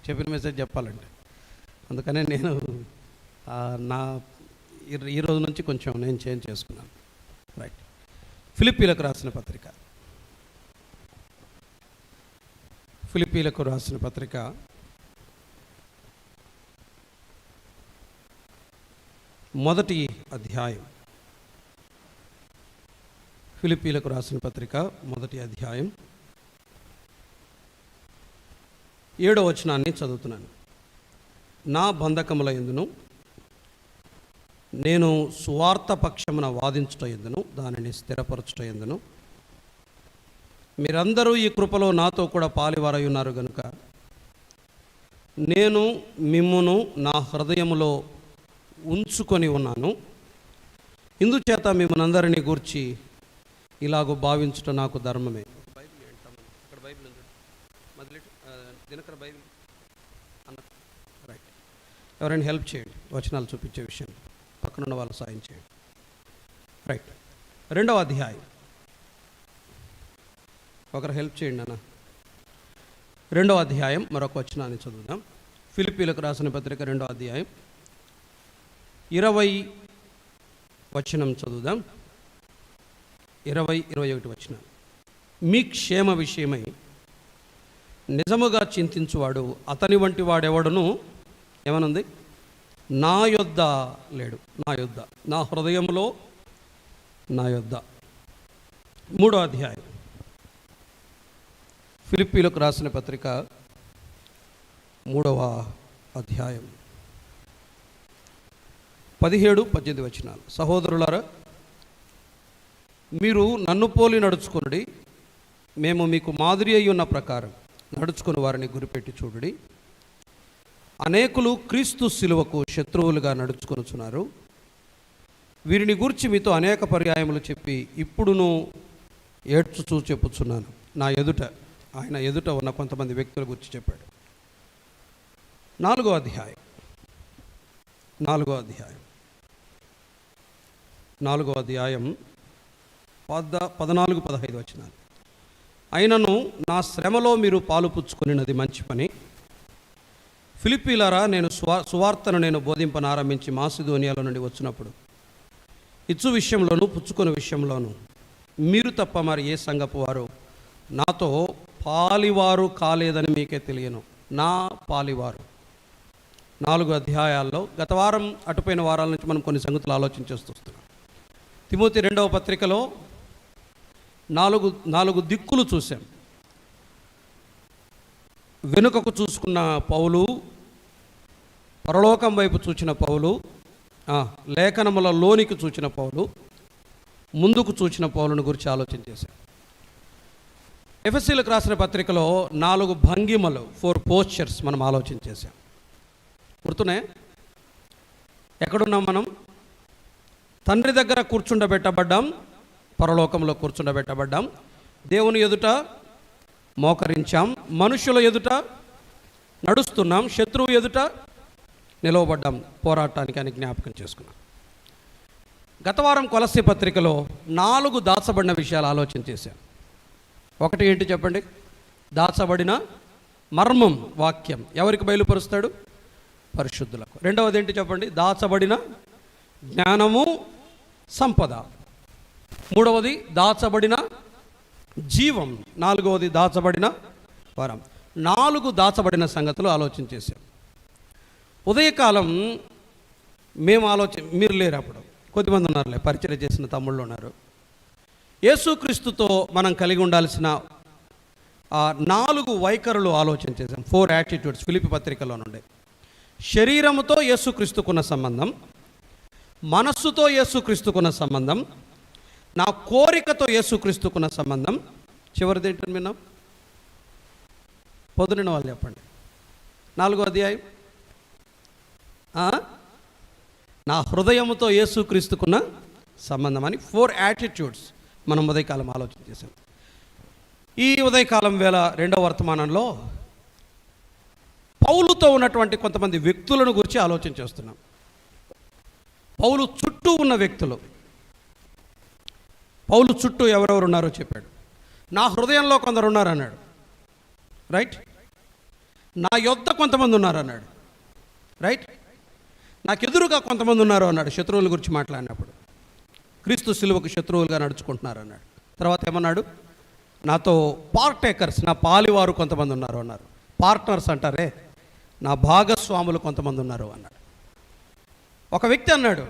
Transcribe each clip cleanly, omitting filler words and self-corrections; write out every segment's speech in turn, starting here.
చెప్పిన మెసేజ్ చెప్పాలంటే. అందుకనే నేను నా ఈ రోజు నుంచి కొంచెం నేను చేంజ్ చేసుకున్నాను. రైట్. ఫిలిప్పీలకు రాసిన పత్రిక, ఫిలిప్పీలకు రాసిన పత్రిక 1వ అధ్యాయం. ఫిలిప్పీలకు రాసిన పత్రిక 1వ అధ్యాయం 7వ వచనాన్ని చదువుతున్నాను. నా బంధకముల యందును నేను సువార్త పక్షమున వాదించుట యందును దానిని స్థిరపరచుట యందును మీరందరూ ఈ కృపలో నాతో కూడా పాలివారై ఉన్నారు గనుక నేను మిమ్మును నా హృదయములో ఉంచుకొని ఉన్నాను. ఇందుచేత మిమ్మల్ని అందరినీ గూర్చి ఇలాగూ భావించుట నాకు ధర్మమే. దినకర బైబిల్ అన్న రైట్. ఎవరైనా హెల్ప్ చేయండి, వచనాలు చూపించే విషయం పక్కనున్న వాళ్ళు సాయం చేయండి. రైట్. 2వ అధ్యాయం, ఒకరు హెల్ప్ చేయండి అన్న. 2వ అధ్యాయం మరొక వచనాన్ని చదువుదాం. ఫిలిప్పీలకు రాసిన పత్రిక 2వ అధ్యాయం 20 వచనం చదువుదాం. 20-21 వచనం. మీ క్షేమ విషయమై నిజముగా చింతించువాడు అతని వంటి వాడెవడును ఏమనుంది నా యొద్ద లేడు. నా యొద్ద, నా హృదయంలో నా యొద్ద. 3వ అధ్యాయం ఫిలిప్పీలకు రాసిన పత్రిక 3వ అధ్యాయం 17-18 వచనాలు. సహోదరులారా, మీరు నన్ను పోలి నడుచుకొనుడి, మేము మీకు మాదిరి అయి ఉన్న ప్రకారం నడుచుకుని వారిని గురిపెట్టి చూడుడి. అనేకులు క్రీస్తు శిలువకు శత్రువులుగా నడుచుకొనుచున్నారు. వీరిని గూర్చి మీతో అనేక పర్యాయములు చెప్పి ఇప్పుడును ఏడ్చుచూ చెప్పుచున్నాను. నా ఎదుట, ఆయన ఎదుట ఉన్న కొంతమంది వ్యక్తుల గురించి చెప్పాడు. 4వ అధ్యాయం 14-15 వచనాలు. అయినను నా శ్రమలో మీరు పాలు పుచ్చుకునినది మంచి పని. ఫిలిప్పీలారా, నేను సువార్తను నేను బోధింపనారంభించి మాసిదోనియాలో నుండి వచ్చినప్పుడు ఇచ్చు విషయంలోనూ పుచ్చుకునే విషయంలోనూ మీరు తప్ప మరి ఏ సంఘపు వారు నాతో పాలివారు కాలేదని మీకే తెలియను. నా పాలివారు. 4 అధ్యాయాల్లో గత వారం అటుపోయిన వారాల నుంచి మనం కొన్ని సంగతులు ఆలోచించేస్తున్నాం. తిమోతి 2వ పత్రికలో 4 దిక్కులు చూశాం. వెనుకకు చూసుకున్న పౌలు, పరలోకం వైపు చూచిన పౌలు, లేఖనముల లోనికి చూచిన పౌలు, ముందుకు చూచిన పౌలుని గురించి ఆలోచన చేశాం. ఎఫెసీలకు రాసిన పత్రికలో 4 భంగిమలు, 4 పోస్చర్స్ మనం ఆలోచన చేశాం. గుర్తున్నాయి? ఎక్కడున్నాం మనం? తండ్రి దగ్గర కూర్చుండబెట్టబడ్డాం, పరలోకంలో కూర్చుండబెట్టబడ్డాం, దేవుని ఎదుట మోకరించాం, మనుషుల ఎదుట నడుస్తున్నాం, శత్రువు ఎదుట నిలవబడ్డాం పోరాటానికి అని జ్ఞాపకం చేసుకున్నాం. గత వారం కొలస్సీ పత్రికలో 4 దాచబడిన విషయాలు ఆలోచన చేశాం. ఒకటి ఏంటి చెప్పండి? దాచబడిన మర్మం, వాక్యం ఎవరికి బయలుపరుస్తాడు? పరిశుద్ధులకు. రెండవది ఏంటి చెప్పండి? దాచబడిన జ్ఞానము, సంపద. 3వది దాచబడిన జీవం. 4వది దాచబడిన వరం. 4 దాచబడిన సంగతులు ఆలోచన చేశాం. ఉదయకాలం మీరు లేరు, అప్పుడు కొద్దిమంది ఉన్నారులే, పరిచయం చేసిన తమ్ముళ్ళు ఉన్నారు. యేసుక్రీస్తుతో మనం కలిగి ఉండాల్సిన 4 వైఖరులు ఆలోచన చేశాం. 4 యాటిట్యూడ్స్ ఫిలిప్పీ పత్రికలో నుండి. శరీరముతో యేసుక్రీస్తుకున్న సంబంధం, మనస్సుతో యేసుక్రీస్తుకున్న సంబంధం, నా కోరికతో యేసుక్రీస్తుకున్న సంబంధం, చివరిది ఏంటని విన్నాం? పొద్దున వాళ్ళు చెప్పండి. 4వ అధ్యాయం నా హృదయముతో యేసుక్రీస్తుకున్న సంబంధం అని 4 యాటిట్యూడ్స్ మనం ఉదయకాలం ఆలోచన చేశాం. ఈ ఉదయకాలం వేళ 2వ వర్తమానంలో పౌలుతో ఉన్నటువంటి కొంతమంది వ్యక్తులను గురించి ఆలోచన చేస్తున్నాం. పౌలు చుట్టూ ఉన్న వ్యక్తులు, పౌలు చుట్టూ ఎవరెవరు ఉన్నారో చెప్పాడు. నా హృదయంలో కొందరు ఉన్నారు అన్నాడు. రైట్. నా యొద్ద కొంతమంది ఉన్నారు అన్నాడు. రైట్, నాకు ఎదురుగా కొంతమంది ఉన్నారు అన్నాడు. శత్రువుల గురించి మాట్లాడినప్పుడు క్రీస్తు సిలువకు శత్రువులుగా నడుచుకుంటున్నారు అన్నాడు. తర్వాత ఏమన్నాడు? నాతో పార్టేకర్స్, నా పాలివారు కొంతమంది ఉన్నారు అన్నారు. పార్ట్నర్స్ అంటారే, నా భాగస్వాములు కొంతమంది ఉన్నారు అన్నాడు. ఒక వ్యక్తి అన్నాడు,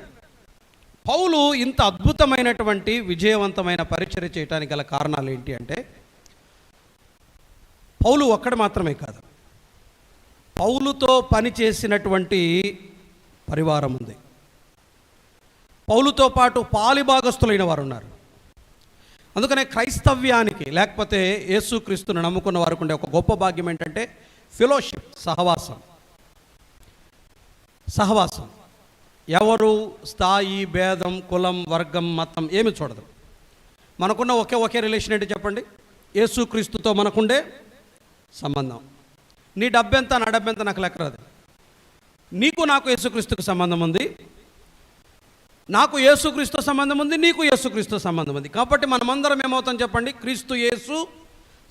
పౌలు ఇంత అద్భుతమైనటువంటి విజయవంతమైన పరిచర్య చేయడానికి గల కారణాలు ఏంటి అంటే, పౌలు ఒక్కడు మాత్రమే కాదు, పౌలుతో పనిచేసినటువంటి పరివారం ఉంది. పౌలుతో పాటు పాలిభాగస్తులైన వారు ఉన్నారు. అందుకనే క్రైస్తవ్యానికి, లేకపోతే యేసుక్రీస్తును నమ్ముకున్న వారికి ఉండే ఒక గొప్ప భాగ్యం ఏంటంటే ఫెలోషిప్, సహవాసం. ఎవరు స్థాయి, భేదం, కులం, వర్గం, మతం ఏమి చూడదు. మనకున్న ఒకే రిలేషన్ ఏంటి చెప్పండి? యేసుక్రీస్తుతో మనకుండే సంబంధం. నీ డబ్బెంత, నా డబ్బెంత నాకు లెక్కరాదు. నీకు నాకు యేసుక్రీస్తుకు సంబంధం ఉంది, నాకు యేసుక్రీస్తు సంబంధం ఉంది, నీకు యేసుక్రీస్తు సంబంధం ఉంది. కాబట్టి మనమందరం ఏమవుతాం చెప్పండి? క్రీస్తు యేసు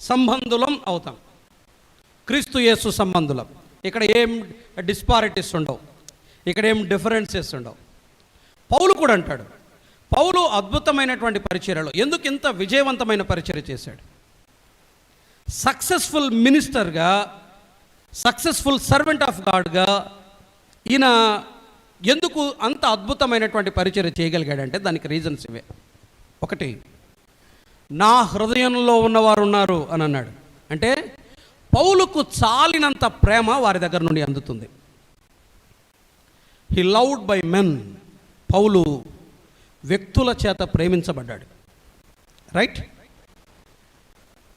సంబంధులం అవుతాం. క్రీస్తు యేసు సంబంధులం. ఇక్కడ ఏం డిస్పారిటీస్ ఉండవు, ఇక్కడ ఏం డిఫరెన్సెస్ ఉండవు. పౌలు కూడా అంటాడు, పౌలు అద్భుతమైనటువంటి పరిచర్యలో ఎందుకు ఇంత విజయవంతమైన పరిచర్య చేశాడు? సక్సెస్ఫుల్ మినిస్టర్గా, సక్సెస్ఫుల్ సర్వెంట్ ఆఫ్ గాడ్గా ఈయన ఎందుకు అంత అద్భుతమైనటువంటి పరిచర్య చేయగలిగాడంటే దానికి రీజన్స్ ఇవే. ఒకటి, నా హృదయంలో ఉన్నవారు ఉన్నారు అని అన్నాడు. అంటే పౌలుకు చాలినంత ప్రేమ వారి దగ్గర నుండి అందుతుంది. He loved by men. పౌలు వ్యక్తుల చేత ప్రేమించబడ్డాడు. రైట్.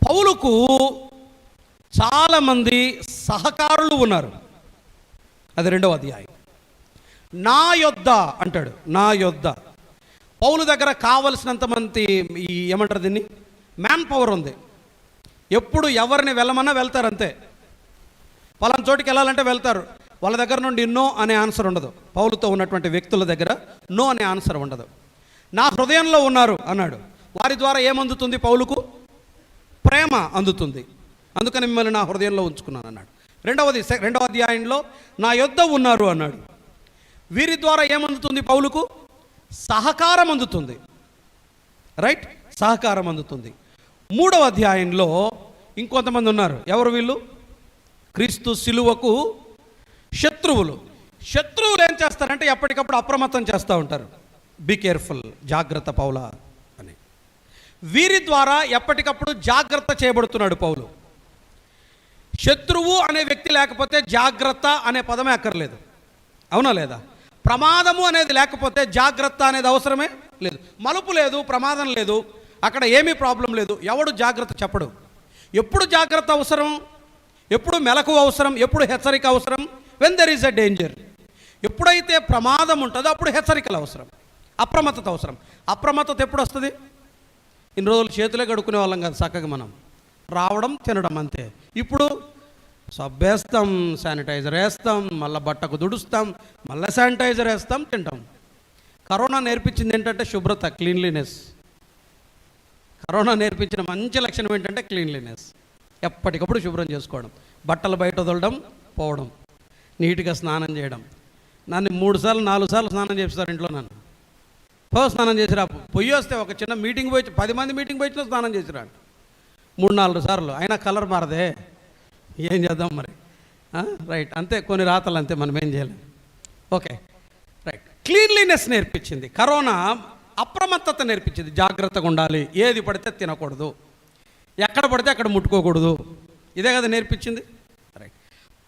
పౌలుకు చాలామంది సహకారులు ఉన్నారు. అది 2వ అధ్యాయం. నా యొద్ద అంటాడు, నా యొద్ద. పౌలు దగ్గర కావలసినంత మంది ఏమంటారు దీన్ని, మ్యాన్ పవర్ ఉంది. ఎప్పుడు ఎవరిని వెళ్ళమన్నా వెళ్తారు, అంతే. పలానా చోటికి వెళ్ళాలంటే వెళ్తారు. వాళ్ళ దగ్గర నుండి నో అనే ఆన్సర్ ఉండదు. పౌలుతో ఉన్నటువంటి వ్యక్తుల దగ్గర నో అనే ఆన్సర్ ఉండదు. నా హృదయంలో ఉన్నారు అన్నాడు. వారి ద్వారా ఏమందుతుంది? పౌలుకు ప్రేమ అందుతుంది. అందుకని మిమ్మల్ని నా హృదయంలో ఉంచుకున్నాను అన్నాడు. 2వ అధ్యాయంలో నా యొద్ద ఉన్నారు అన్నాడు. వీరి ద్వారా ఏమందుతుంది? పౌలుకు సహకారం అందుతుంది. రైట్, సహకారం అందుతుంది. 3వ అధ్యాయంలో ఇంకొంతమంది ఉన్నారు. ఎవరు వీళ్ళు? క్రీస్తు సిలువకు శత్రువులు. శత్రువులు ఏం చేస్తారంటే ఎప్పటికప్పుడు అప్రమత్తం చేస్తూ ఉంటారు. బీ కేర్ఫుల్, జాగ్రత్త పౌలా అని. వీరి ద్వారా ఎప్పటికప్పుడు జాగ్రత్త చేయబడుతున్నాడు పౌలు. శత్రువు అనే వ్యక్తి లేకపోతే జాగ్రత్త అనే పదమే అక్కర్లేదు. అవునా లేదా? ప్రమాదము అనేది లేకపోతే జాగ్రత్త అనేది అవసరమే లేదు. మలుపు లేదు, ప్రమాదం లేదు, అక్కడ ఏమీ ప్రాబ్లం లేదు. ఎవడు జాగ్రత్త చెప్పడు. ఎప్పుడు జాగ్రత్త అవసరం? ఎప్పుడు మెలకు అవసరం? ఎప్పుడు హెచ్చరిక అవసరం? When there is a danger. ఎప్పుడైతే ప్రమాదం ఉంటుందో అప్పుడు హెచ్చరికలు అవసరం, అప్రమత్తత అవసరం. అప్రమత్తత ఎప్పుడు వస్తుంది? ఇన్ని రోజులు చేతులే కడుక్కునే వాళ్ళం కాదు, చక్కగా మనం రావడం తినడం అంతే. ఇప్పుడు సబ్బేస్తాం, శానిటైజర్ వేస్తాం, మళ్ళీ బట్టకు దుడుస్తాం, మళ్ళీ శానిటైజర్ వేస్తాం, తింటాం. కరోనా నేర్పించింది ఏంటంటే శుభ్రత, క్లీన్లీనెస్. కరోనా నేర్పించిన మంచి లక్షణం ఏంటంటే క్లీన్లీనెస్. ఎప్పటికప్పుడు శుభ్రం చేసుకోవడం, బట్టలు బయట వదలడం, పోవడం, నీట్గా స్నానం చేయడం. నన్ను 3 సార్లు 4 సార్లు స్నానం చేస్తారు ఇంట్లో. నన్ను స్నానం చేసిరా, పొయ్యి వస్తే ఒక చిన్న మీటింగ్ పోయి 10 మంది మీటింగ్ పోయినా స్నానం చేసిరా 3-4 సార్లు. అయినా కలర్ మారదే, ఏం చేద్దాం మరి. రైట్, అంతే, కొన్ని రాతలు అంతే, మనం ఏం చేయలేం. Okay, right. క్లీన్లీనెస్ నేర్పించింది కరోనా. అప్రమత్తత నేర్పించింది, జాగ్రత్తగా ఉండాలి, ఏది పడితే తినకూడదు, ఎక్కడ పడితే అక్కడ ముట్టుకోకూడదు. ఇదే కదా నేర్పించింది. రైట్.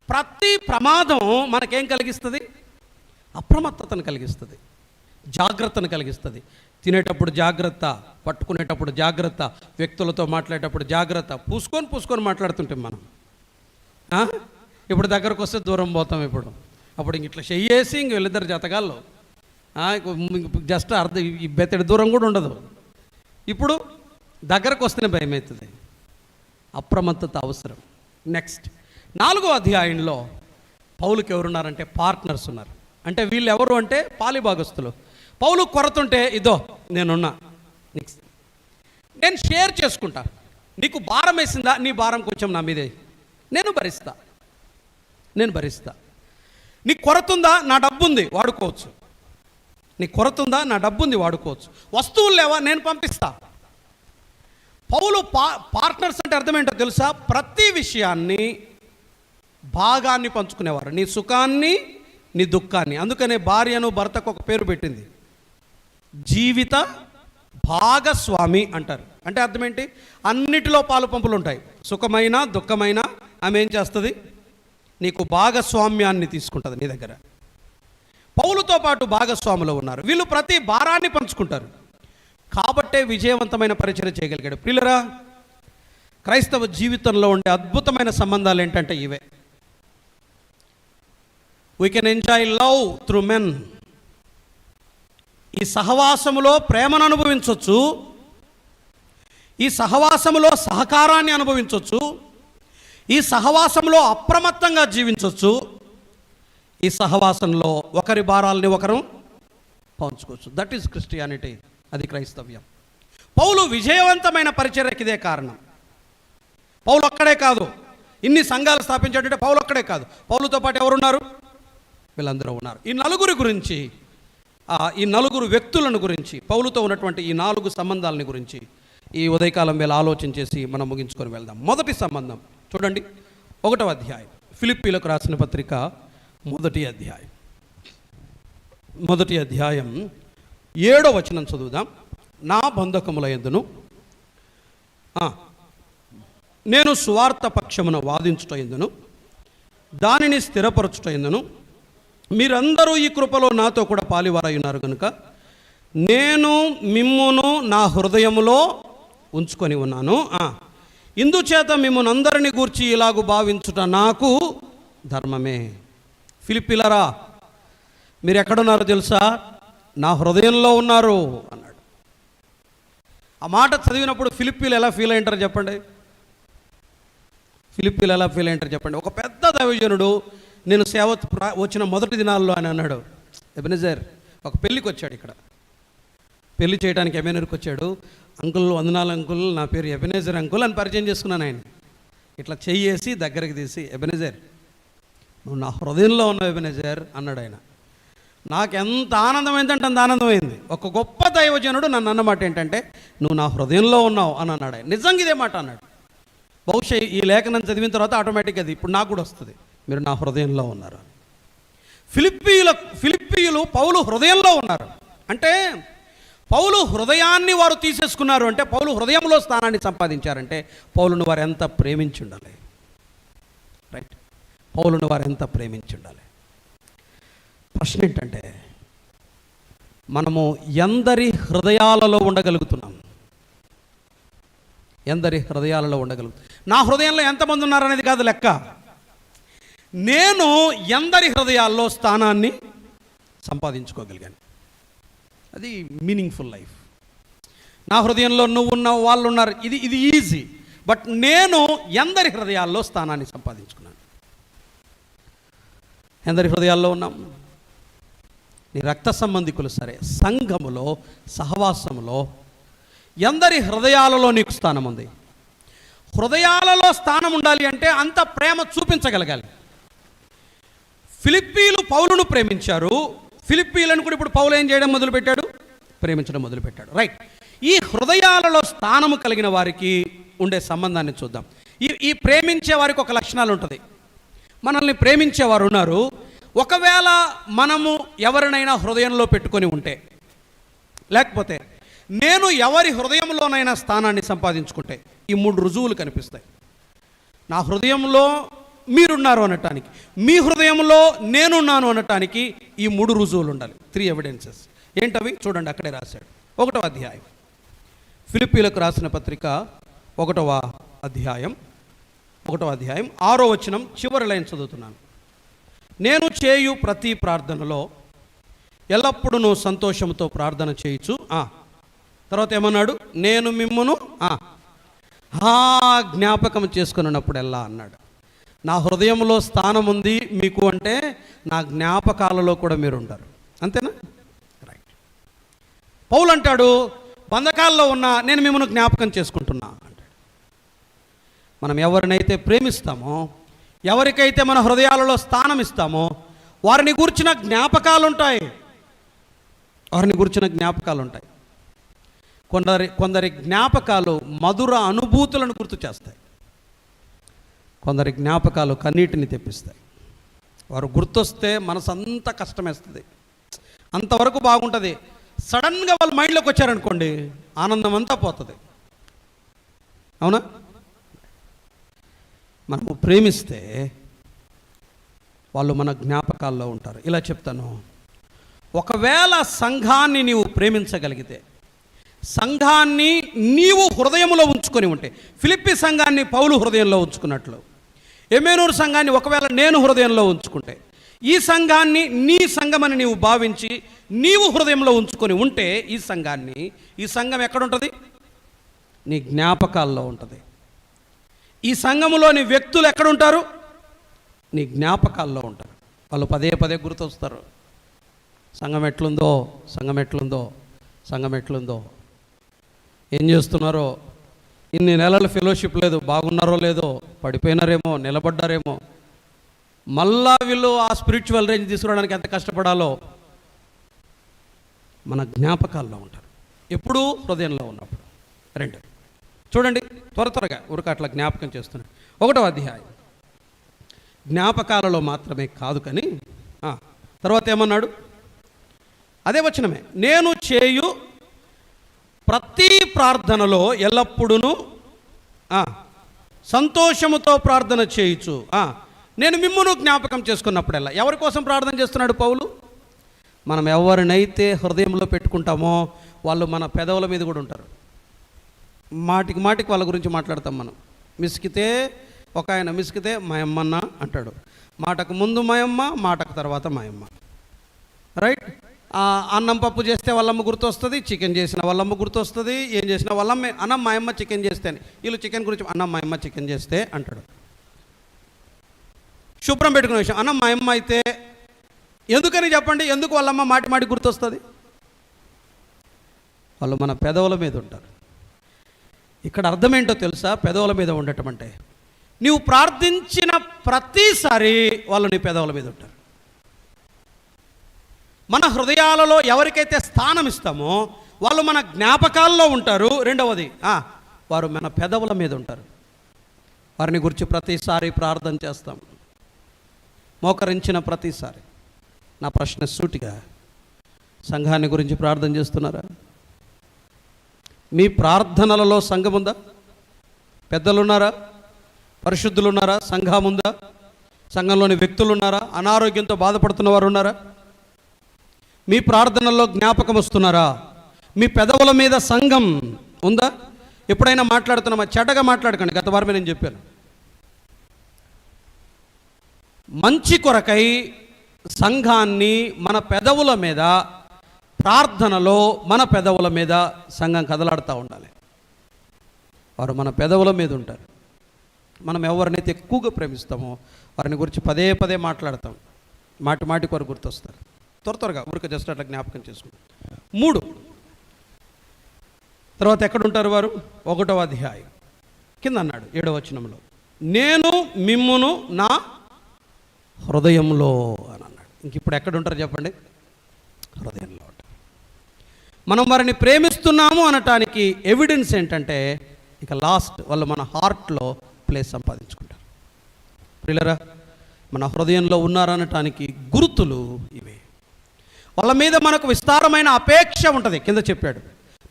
ప్రతి ప్రమాదం మనకేం కలిగిస్తుంది? అప్రమత్తతను కలిగిస్తుంది, జాగ్రత్తను కలిగిస్తుంది. తినేటప్పుడు జాగ్రత్త, పట్టుకునేటప్పుడు జాగ్రత్త, వ్యక్తులతో మాట్లాడేటప్పుడు జాగ్రత్త. పూసుకొని మాట్లాడుతుంటాం మనం. ఇప్పుడు దగ్గరకు వస్తే దూరం పోతాం. అప్పుడు ఇంక ఇట్లా చెయ్యేసి ఇంక వీళ్ళిద్దరు జతగాళ్ళు జస్ట్ ఈ బెత్తడి దూరం కూడా ఉండదు. ఇప్పుడు దగ్గరకు వస్తేనే భయం అవుతుంది. అప్రమత్తత అవసరం. నెక్స్ట్ 4వ అధ్యాయంలో పౌలుకి ఎవరున్నారంటే పార్ట్నర్స్ ఉన్నారు. అంటే వీళ్ళు ఎవరు అంటే పాలిభాగస్తులు. పౌలు కొరతుంటే ఇదో నేనున్నా, నెక్స్ట్ నేను షేర్ చేసుకుంటా. నీకు భారం వేసిందా, నీ భారం కొంచెం నా మీదే, నేను భరిస్తా. నేను భరిస్తా. నీకు కొరత ఉందా? నా డబ్బు ఉంది, వాడుకోవచ్చు. నీకు కొరత ఉందా? నా డబ్బు ఉంది, వాడుకోవచ్చు. వస్తువులు లేవా? నేను పంపిస్తా. పౌలు పార్ట్నర్స్ అంటే అర్థం ఏంటో తెలుసా? ప్రతి విషయాన్ని భాగాన్ని పంచుకునేవారు, నీ సుఖాన్ని నీ దుఃఖాన్ని. అందుకనే భార్యను భర్తకు ఒక పేరు పెట్టింది, జీవిత భాగస్వామి అంటారు. అంటే అర్థం ఏంటి? అన్నిటిలో పాలు పంపులు ఉంటాయి. సుఖమైన దుఃఖమైన ఆమె ఏం చేస్తుంది? నీకు భాగస్వామ్యాన్ని తీసుకుంటుంది నీ దగ్గర. పౌలుతో పాటు భాగస్వాములు ఉన్నారు. వీళ్ళు ప్రతి భారాన్ని పంచుకుంటారు. కాబట్టే విజయవంతమైన పరిచయం చేయగలిగాడు. ప్రియులరా, క్రైస్తవ జీవితంలో ఉండే అద్భుతమైన సంబంధాలు ఏంటంటే ఇవే. We can enjoy love through men. ఈ సహవాసములో ప్రేమను అనుభవించవచ్చు, ఈ సహవాసములో సహకారాన్ని అనుభవించవచ్చు, ఈ సహవాసంలో అప్రమత్తంగా జీవించవచ్చు, ఈ సహవాసంలో ఒకరి భారాలని ఒకరు పంచుకోవచ్చు. That is Christianity. అది క్రైస్తవ్యం. పౌలు విజయవంతమైన పరిచర్యకి ఇదే కారణం. పౌలు ఒక్కడే కాదు, ఇన్ని సంఘాలు స్థాపించాడంటే పౌలు ఒక్కడే కాదు, పౌలుతో పాటు ఎవరున్నారు? వీళ్ళందరూ ఉన్నారు. ఈ నలుగురు వ్యక్తులను గురించి, పౌలుతో ఉన్నటువంటి ఈ 4 సంబంధాలని గురించి ఈ ఉదయకాలం వేళ ఆలోచన చేసి మనం ముగించుకొని వెళ్దాం. మొదటి సంబంధం చూడండి, 1వ అధ్యాయం, ఫిలిప్పీలకు రాసిన పత్రిక 1వ అధ్యాయం 7వ వచనం చదువుదాం. నా బంధకముల యందును నేను సువార్త పక్షమున వాదించుట యందును దానిని స్థిరపరచుట యందును మీరందరూ ఈ కృపలో నాతో కూడా పాలివారై ఉన్నారు కనుక నేను మిమ్మును నా హృదయములో ఉంచుకొని ఉన్నాను. ఇందుచేత మిమ్మును అందరిని గూర్చి ఇలాగు భావించుట నాకు ధర్మమే. ఫిలిప్పీలరా, మీరు ఎక్కడున్నారో తెలుసా? నా హృదయంలో ఉన్నారు అన్నాడు. ఆ మాట చదివినప్పుడు ఫిలిప్పీలు ఎలా ఫీల్ అయ్యింటారు చెప్పండి? ఒక పెద్ద దైవజనుడు, నేను సేవ వచ్చిన మొదటి దినాల్లో అని అన్నాడు, ఎబెనెజర్ ఒక పెళ్ళికి వచ్చాడు. ఇక్కడ పెళ్లి చేయడానికి ఎబెనెజర్కి వచ్చాడు. అంకుల్ వందనాలు అంకుల్, నా పేరు ఎబెనెజర్ అంకుల్ అని పరిచయం చేసుకున్నాను. ఆయన ఇట్లా చెయ్యేసి దగ్గరికి తీసి, ఎబెనెజర్ నువ్వు నా హృదయంలో ఉన్నావు ఎబెనెజర్ అన్నాడు. ఆయన నాకు ఎంత ఆనందమైందంటే అంత ఆనందమైంది. ఒక గొప్ప దైవజనుడు నన్ను అన్నమాట ఏంటంటే, నువ్వు నా హృదయంలో ఉన్నావు అని అన్నాడు. ఆయన నిజంగా ఇదే మాట అన్నాడు. బహుశా ఈ లేఖనం చదివిన తర్వాత ఆటోమేటిక్గా అది ఇప్పుడు నాకు కూడా వస్తుంది, మీరు నా హృదయంలో ఉన్నారు. ఫిలిప్పీయులు పౌలు హృదయంలో ఉన్నారు అంటే, పౌలు హృదయాన్ని వారు తీసేసుకున్నారు అంటే, పౌలు హృదయంలో స్థానాన్ని సంపాదించారంటే పౌలును వారు ఎంత ప్రేమించి ఉండాలి. రైట్, పౌలును వారు ఎంత ప్రేమించి ఉండాలి. ప్రశ్న ఏంటంటే, మనము ఎందరి హృదయాలలో ఉండగలుగుతున్నాం? ఎందరి హృదయాలలో ఉండగలుగుతాం? నా హృదయంలో ఎంతమంది ఉన్నారనేది కాదు లెక్క, నేను ఎందరి హృదయాల్లో స్థానాన్ని సంపాదించుకోగలిగాను. అది మీనింగ్ఫుల్ లైఫ్. నా హృదయంలో నువ్వు ఉన్నావు, వాళ్ళు ఉన్నారు, ఇది ఈజీ. బట్ నేను ఎందరి హృదయాల్లో స్థానాన్ని సంపాదించుకున్నాను? ఎందరి హృదయాల్లో ఉన్నాం? నీ రక్త సంబంధికులు సరే, సంఘములో సహవాసములో ఎందరి హృదయాలలో నీకు స్థానం ఉంది? హృదయాలలో స్థానం ఉండాలి అంటే అంత ప్రేమ చూపించగలగాలి. ఫిలిప్పీలు పౌలును ప్రేమించారు. ఫిలిప్పీలను కూడా ఇప్పుడు పౌలు ఏం చేయడం మొదలుపెట్టాడు? ప్రేమించడం మొదలుపెట్టాడు. రైట్, ఈ హృదయాలలో స్థానము కలిగిన వారికి ఉండే సంబంధాన్ని చూద్దాం. ఈ ప్రేమించే వారికి ఒక లక్షణాలు ఉంటుంది. మనల్ని ప్రేమించేవారు ఉన్నారు. ఒకవేళ మనము ఎవరినైనా హృదయంలో పెట్టుకొని ఉంటే, లేకపోతే నేను ఎవరి హృదయంలోనైనా స్థానాన్ని సంపాదించుకుంటే, ఈ 3 రుజువులు కనిపిస్తాయి. నా హృదయంలో మీరున్నారు అనటానికి, మీ హృదయంలో నేనున్నాను అనటానికి ఈ 3 రుజువులు ఉండాలి. 3 ఎవిడెన్సెస్. ఏంటవి? చూడండి, అక్కడే రాశాడు. 1వ అధ్యాయం, ఫిలిప్పీలకు రాసిన పత్రిక 1వ అధ్యాయం 6వ వచనం చివరి లైన్ చదువుతున్నాను. నేను చేయు ప్రతి ప్రార్థనలో ఎల్లప్పుడూ సంతోషంతో ప్రార్థన చేయుచు. తర్వాత ఏమన్నాడు? నేను మిమ్మును జ్ఞాపకం చేసుకున్నప్పుడెల్లా అన్నాడు. నా హృదయంలో స్థానం ఉంది మీకు అంటే, నా జ్ఞాపకాలలో కూడా మీరు ఉంటారు. అంతేనా? రైట్. పౌలు అంటాడు, బంధకాల్లో ఉన్నా నేను మిమ్మల్ని జ్ఞాపకం చేసుకుంటున్నా అంటాడు. మనం ఎవరినైతే ప్రేమిస్తామో ఎవరికైతే మన హృదయాలలో స్థానం ఇస్తామో వారిని గురించిన జ్ఞాపకాలు ఉంటాయి. కొందరి జ్ఞాపకాలు మధుర అనుభూతులను గుర్తు చేస్తాయి. కొందరి జ్ఞాపకాలు కన్నీటిని తెప్పిస్తాయి. వారు గుర్తొస్తే మనసు అంతా కష్టమేస్తుంది. అంతవరకు బాగుంటుంది. సడన్గా వాళ్ళ మైండ్లోకి వచ్చారనుకోండి, ఆనందం అంతా పోతుంది. అవునా? మనము ప్రేమిస్తే వాళ్ళు మన జ్ఞాపకాల్లో ఉంటారు. ఇలా చెప్తాను, ఒకవేళ సంఘాన్ని నీవు ప్రేమించగలిగితే, సంఘాన్ని నీవు హృదయంలో ఉంచుకొని ఉంటే, ఫిలిప్పి సంఘాన్ని పౌలు హృదయంలో ఉంచుకున్నట్లు, ఎమేనూరు సంఘాన్ని ఒకవేళ నేను హృదయంలో ఉంచుకుంటే, ఈ సంఘాన్ని నీ సంఘమని నీవు భావించి నీవు హృదయంలో ఉంచుకొని ఉంటే, ఈ సంఘం ఎక్కడుంటుంది? నీ జ్ఞాపకాల్లో ఉంటుంది. ఈ సంఘములోని వ్యక్తులు ఎక్కడుంటారు? నీ జ్ఞాపకాల్లో ఉంటారు. వాళ్ళు పదే పదే గుర్తొస్తారు. సంఘం ఎట్లుందో, ఏం చేస్తున్నారో, ఇన్ని నెలల ఫెలోషిప్ లేదు, బాగున్నారో లేదో, పడిపోయినారేమో, నిలబడ్డారేమో, మళ్ళా వీళ్ళు ఆ స్పిరిచువల్ రేంజ్ తీసుకురావడానికి ఎంత కష్టపడాలో మన జ్ఞాపకాల్లో ఉంటారు. ఎప్పుడూ హృదయంలో ఉన్నప్పుడు. 2 చూడండి, త్వరగా అట్లా జ్ఞాపకం చేస్తున్నాడు. 1వ అధ్యాయం జ్ఞాపకాలలో మాత్రమే కాదు కానీ తర్వాత ఏమన్నాడు? అదే వచనమే, నేను చేయు ప్రతి ప్రార్థనలో ఎల్లప్పుడూ సంతోషముతో ప్రార్థన చేయుచు నేను మిమ్మును జ్ఞాపకం చేసుకున్నప్పుడల్లా. ఎవరి కోసం ప్రార్థన చేస్తున్నాడు పౌలు? మనం ఎవరినైతే హృదయంలో పెట్టుకుంటామో వాళ్ళు మన పెదవుల మీద కూడా ఉంటారు. మాటికి వాళ్ళ గురించి మాట్లాడతాం మనం. ఒక ఆయన మిసికితే మాయమ్మన్న అంటాడు. మాటకు ముందు మాయమ్మ, మాటకు తర్వాత మాయమ్మ. రైట్? అన్నం పప్పు చేస్తే వాళ్ళమ్మ గుర్తొస్తుంది, చికెన్ చేసిన వాళ్ళమ్మ గుర్తొస్తుంది, ఏం చేసిన వాళ్ళమ్మ. అన్నం మాయమ్మ చికెన్ చేస్తే, వీళ్ళు చికెన్ గురించి అన్నం మాయమ్మ చికెన్ చేస్తే అంటాడు. శుభ్రం పెట్టుకునే విషయం, అన్నం మాయమ్మ అయితే ఎందుకని చెప్పండి, ఎందుకు వాళ్ళమ్మ మాటి గుర్తొస్తుంది? వాళ్ళు మన పెదవుల మీద ఉంటారు. ఇక్కడ అర్థం ఏంటో తెలుసా? పెదవుల మీద ఉండటం అంటే, నీవు ప్రార్థించిన ప్రతిసారి వాళ్ళు నీ పెదవుల మీద ఉంటారు. మన హృదయాలలో ఎవరికైతే స్థానం ఇస్తామో వాళ్ళు మన జ్ఞాపకాల్లో ఉంటారు. 2వది, వారు మన పెదవుల మీద ఉంటారు. వారిని గురించి ప్రతిసారి ప్రార్థన చేస్తాం, మోకరించిన ప్రతిసారి. నా ప్రశ్న సూటిగా, సంఘాన్ని గురించి ప్రార్థన చేస్తున్నారా? మీ ప్రార్థనలలో సంఘం ఉందా? పెద్దలున్నారా? పరిశుద్ధులున్నారా? సంఘం ఉందా? సంఘంలోని వ్యక్తులు ఉన్నారా? అనారోగ్యంతో బాధపడుతున్న వారు ఉన్నారా? మీ ప్రార్థనల్లో జ్ఞాపకం వస్తున్నారా? మీ పెదవుల మీద సంఘం ఉందా? ఎప్పుడైనా మాట్లాడుతున్నామా? చెడ్డగా మాట్లాడకండి. గత వారమే నేను చెప్పాను. మంచి కొరకై సంఘాన్ని మన పెదవుల మీద, ప్రార్థనలో మన పెదవుల మీద సంఘం కదలాడుతూ ఉండాలి. వారు మన పెదవుల మీద ఉంటారు. మనం ఎవరినైతే ఎక్కువగా ప్రేమిస్తామో వారిని గురించి పదే పదే మాట్లాడతాం. మాటి కొరకు గుర్తొస్తారు. త్వరగా ఊరికి జస్ట్ అట్లా జ్ఞాపకం చేసుకుంటాం. 3 తర్వాత ఎక్కడుంటారు వారు? 1వ అధ్యాయం కింద అన్నాడు 7వ వచనంలో, నేను మిమ్మును నా హృదయంలో అని అన్నాడు. ఇంక ఇప్పుడు ఎక్కడుంటారు చెప్పండి? హృదయంలో ఉంటారు. మనం వారిని ప్రేమిస్తున్నాము అనటానికి ఎవిడెన్స్ ఏంటంటే, ఇక లాస్ట్ వాళ్ళు మన హార్ట్లో ప్లేస్ సంపాదించుకుంటారు. ప్రియులరా, మన హృదయంలో ఉన్నారనటానికి గుర్తులు ఇవే. వాళ్ళ మీద మనకు విస్తారమైన అపేక్ష ఉంటుంది. కింద చెప్పాడు,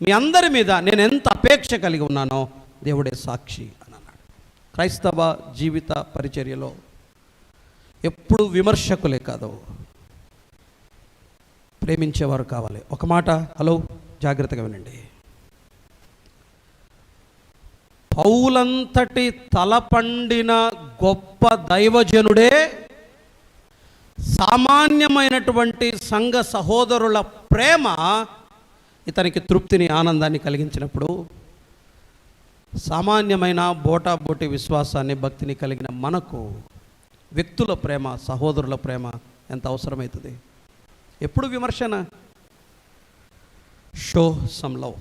మీ అందరి మీద నేను ఎంత అపేక్ష కలిగి ఉన్నానో దేవుడే సాక్షి అని అన్నాడు. క్రైస్తవ జీవిత పరిచర్యలో ఎప్పుడు విమర్శకులే కాదు, ప్రేమించేవారు కావాలి. ఒక మాట, హలో జాగ్రత్తగా వినండి. పౌలంతటి తలపండిన గొప్ప దైవజనుడే సామాన్యమైనటువంటి సంఘ సహోదరుల ప్రేమ ఇతనికి తృప్తిని, ఆనందాన్ని కలిగించినప్పుడు, సామాన్యమైన బోటాబోటి విశ్వాసాన్ని, భక్తిని కలిగిన మనకు వ్యక్తుల ప్రేమ, సహోదరుల ప్రేమ ఎంత అవసరమవుతుంది? ఎప్పుడు విమర్శన? Show some love.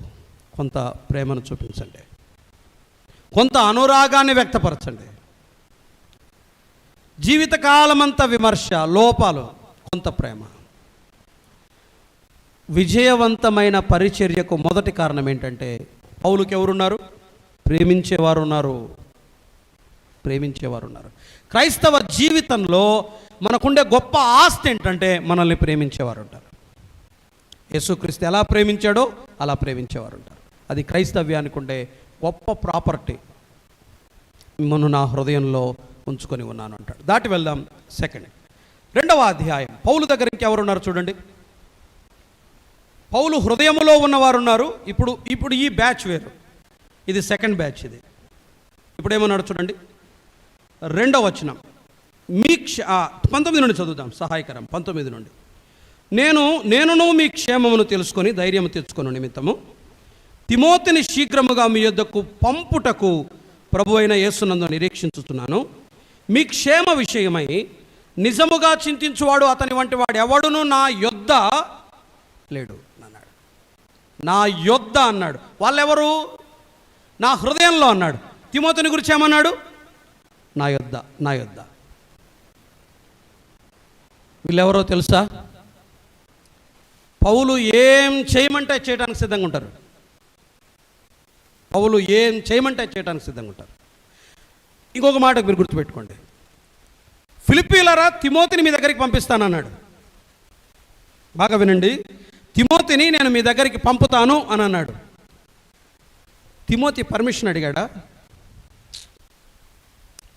కొంత ప్రేమను చూపించండి, కొంత అనురాగాన్ని వ్యక్తపరచండి. జీవితకాలమంతా విమర్శ, లోపాలు, కొంత ప్రేమ. విజయవంతమైన పరిచర్యకు మొదటి కారణం ఏంటంటే పౌలుకి ఎవరున్నారు? ప్రేమించేవారు ఉన్నారు. క్రైస్తవ జీవితంలో మనకుండే గొప్ప ఆస్తి ఏంటంటే మనల్ని ప్రేమించేవారు ఉంటారు. యేసుక్రీస్తు ఎలా ప్రేమించాడో అలా ప్రేమించేవారు ఉంటారు. అది క్రైస్తవ్యానికి ఉండే గొప్ప ప్రాపర్టీ. మిమ్మల్ని నా హృదయంలో ఉంచుకొని ఉన్నాను అంటాడు. దాటి వెళ్దాం. రెండవ అధ్యాయం. పౌలు దగ్గర ఇంకెవరున్నారు చూడండి. పౌలు హృదయములో ఉన్నవారు ఉన్నారు. ఇప్పుడు ఈ బ్యాచ్ వేరు, ఇది సెకండ్ బ్యాచ్. ఇది ఇప్పుడు ఏమన్నాడు చూడండి. 2వ వచనం. 19 నుండి చదువుదాం, సహాయకరం. 19 నుండి. నేనును మీ క్షేమమును తెలుసుకొని ధైర్యము తెచ్చుకొను నిమిత్తము తిమోతిని శీఘ్రముగా మీ యొద్దకు పంపుటకు ప్రభు అయిన యేసునందు నిరీక్షించుతున్నాను. మీ క్షేమ విషయమై నిజముగా చింతించువాడు అతని వంటి వాడు ఎవడును నా యొద్ద లేడు అన్నాడు. నా యొద్ద అన్నాడు. వాళ్ళెవరు? నా హృదయంలో అన్నాడు. తిమోతిని గురించి ఏమన్నాడు? నా యొద్ద. వీళ్ళెవరో తెలుసా? పౌలు ఏం చేయమంటే చేయడానికి సిద్ధంగా ఉంటారు. ఇంకొక మాట మీరు గుర్తుపెట్టుకోండి. ఫిలిప్పీలరా, తిమోతిని మీ దగ్గరికి పంపిస్తానన్నాడు. బాగా వినండి. తిమోతిని నేను మీ దగ్గరికి పంపుతాను అని అన్నాడు. తిమోతి పర్మిషన్ అడిగాడా?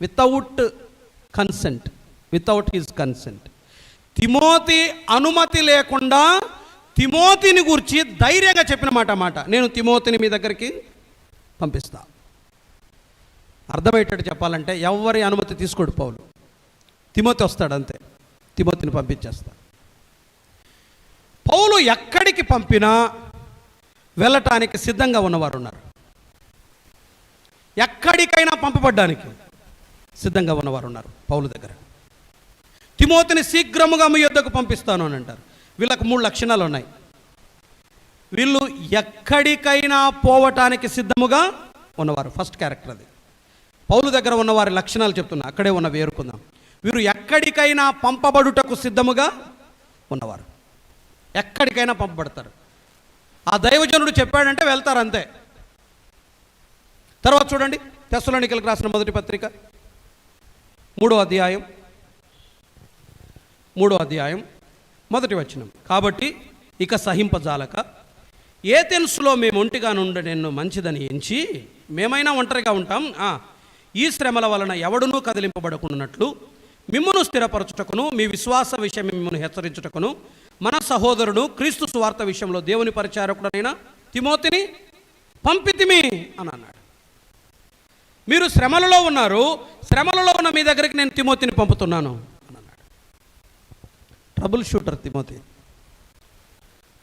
Without his consent. తిమోతి అనుమతి లేకుండా తిమోతిని గురించి ధైర్యంగా చెప్పిన మాట, నేను తిమోతిని మీ దగ్గరికి పంపిస్తా. అర్థమయ్యేటట్టు చెప్పాలంటే ఎవరి అనుమతి తీసుకోడు పౌలు. తిమోతి వస్తాడు అంతే, తిమోతిని పంపించేస్తా. పౌలు ఎక్కడికి పంపినా వెళ్ళటానికి సిద్ధంగా ఉన్నవారు ఉన్నారు. ఎక్కడికైనా పంపబడ్డానికి సిద్ధంగా ఉన్నవారు ఉన్నారు పౌలు దగ్గర. తిమోతిని శీఘ్రముగా మీ యొద్దకు పంపిస్తాను అని అంటారు. వీళ్ళకు 3 లక్షణాలు ఉన్నాయి. వీళ్ళు ఎక్కడికైనా పోవటానికి సిద్ధముగా ఉన్నవారు. ఫస్ట్ క్యారెక్టర్ అది. పౌలు దగ్గర ఉన్నవారి లక్షణాలు చెప్తున్నా, అక్కడే ఉన్న వేరుకుందాం. వీరు ఎక్కడికైనా పంపబడుటకు సిద్ధముగా ఉన్నవారు. ఎక్కడికైనా పంపబడతారు. ఆ దైవజనుడు చెప్పాడంటే వెళ్తారు అంతే. తర్వాత చూడండి, తెస్సలోనికీయులకు రాసిన మొదటి పత్రిక 3వ అధ్యాయం 1వ వచనం. కాబట్టి ఇక సహింపజాలక ఏథెన్సులో మేము ఒంటిగా నుండి నిన్ను మంచిదని ఎంచి, మేమైనా ఒంటరిగా ఉంటాం, ఈ శ్రమల వలన ఎవడునూ కదిలింపబడకున్నట్లు మిమ్మును స్థిరపరచుటకును మీ విశ్వాస విషయం మిమ్మల్ని హెచ్చరించుటకును మన సహోదరుడు క్రీస్తు సువార్త విషయంలో దేవుని పరిచారకుడైన తిమోతిని పంపితిమి అని అన్నాడు. మీరు శ్రమలలో ఉన్నారు, శ్రమలలో ఉన్న మీ దగ్గరికి నేను తిమోతిని పంపుతున్నాను అని అన్నాడు. ట్రబుల్ షూటర్ తిమోతి.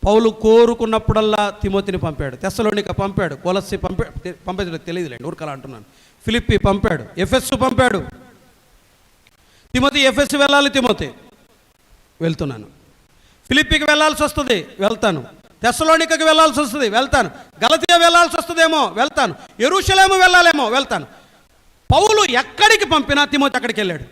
పౌలు కోరుకున్నప్పుడల్లా తిమోతిని పంపాడు. తెస్సలోనిక పంపాడు, కొలస్సి పంపేది తెలియదులేండి, ఊరికలా అంటున్నాను. ఫిలిప్పి పంపాడు, ఎఫెస్సు పంపాడు. తిమోతి ఎఫెస్సు వెళ్ళాలి, తిమోతి వెళ్తున్నాను. ఫిలిప్పికి వెళ్ళాల్సి వస్తుంది, వెళ్తాను. తెస్సలోనికకి వెళ్ళాల్సి వస్తుంది, వెళ్తాను. గలతీయ వెళ్ళాల్సి వస్తుందేమో, వెళ్తాను. యెరూషలేము వెళ్ళాలేమో, వెళ్తాను. పౌలు ఎక్కడికి పంపినా తిమోతి అక్కడికి వెళ్ళాడు.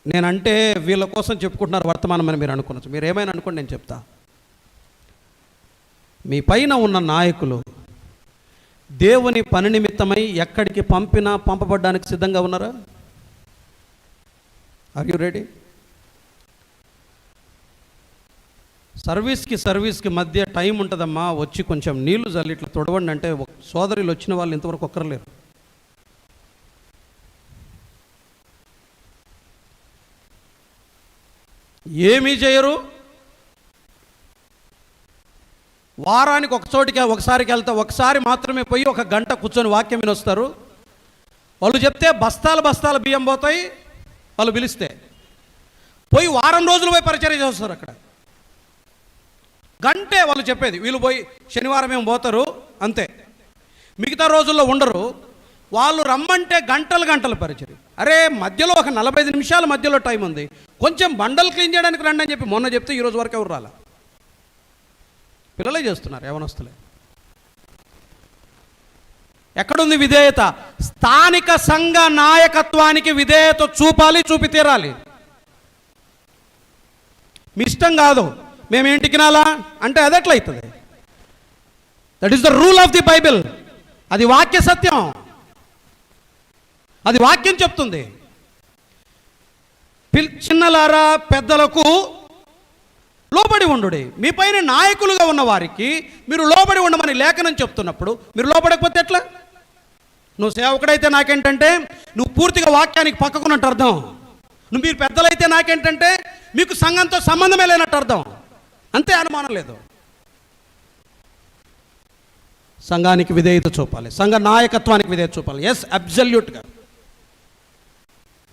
నేనంటే వీళ్ళ కోసం చెప్పుకుంటున్నారు వర్తమానం అని మీరు అనుకోవచ్చు. మీరు ఏమైనా అనుకోండి, నేను చెప్తా. మీ పైన ఉన్న నాయకులు దేవుని పని నిమిత్తమై ఎక్కడికి పంపినా పంపబడ్డానికి సిద్ధంగా ఉన్నారా? Are you ready? సర్వీస్కి మధ్య టైం ఉంటుందమ్మా. వచ్చి కొంచెం నీళ్లు జల్లి ఇట్లా తొడవండి అంటే సోదరులు వచ్చిన వాళ్ళు ఇంతవరకు ఒక్కరలేరు. ఏమీ చేయరు. వారానికి ఒకసారికి వెళ్తా, ఒకసారి మాత్రమే పోయి 1 గంట కూర్చొని వాక్యం వినొస్తారు. వాళ్ళు చెప్తే బస్తాల బియ్యం పోతాయి. వాళ్ళు పిలిస్తే పోయి వారం రోజులు పోయి పరిచర్య చేస్తారు. అక్కడ గంటే వాళ్ళు చెప్పేది. వీళ్ళు పోయి శనివారం ఏమో పోతారు అంతే, మిగతా రోజుల్లో ఉండరు. వాళ్ళు రమ్మంటే గంటలు పరిచర్య. అరే మధ్యలో ఒక 45 నిమిషాల మధ్యలో టైం ఉంది, కొంచెం బండలు క్లీన్ చేయడానికి రండి అని చెప్పి మొన్న చెప్తే ఈరోజు వరకు ఎవరు రాలా. పిల్లలే చేస్తున్నారు, యవనస్తులే. ఎక్కడుంది విధేయత? స్థానిక సంఘ నాయకత్వానికి విధేయత చూపాలి, చూపి తీరాలి. మీ ఇష్టం కాదు, మేమేంటి తినాలా అంటే అది ఎట్లయితుంది? That is the rule of the Bible. అది వాక్య సత్యం, అది వాక్యం చెప్తుంది. చిన్నలారా పెద్దలకు లోబడి ఉండుడి. మీ పైన నాయకులుగా ఉన్న వారికి మీరు లోబడి ఉండమని లేఖనం చెప్తున్నప్పుడు మీరు లోబడకపోతే ఎట్లా? నువ్వు సేవకుడైతే నాకేంటంటే నువ్వు పూర్తిగా వాక్యానికి పక్కకున్నట్టు అర్థం. మీరు పెద్దలైతే నాకేంటంటే మీకు సంఘంతో సంబంధమే లేనట్టు అర్థం. అంతే, అనుమానం లేదు. సంఘానికి విధేయత చూపాలి, సంఘ నాయకత్వానికి విధేయత చూపాలి. ఎస్, అబ్సల్యూట్గా,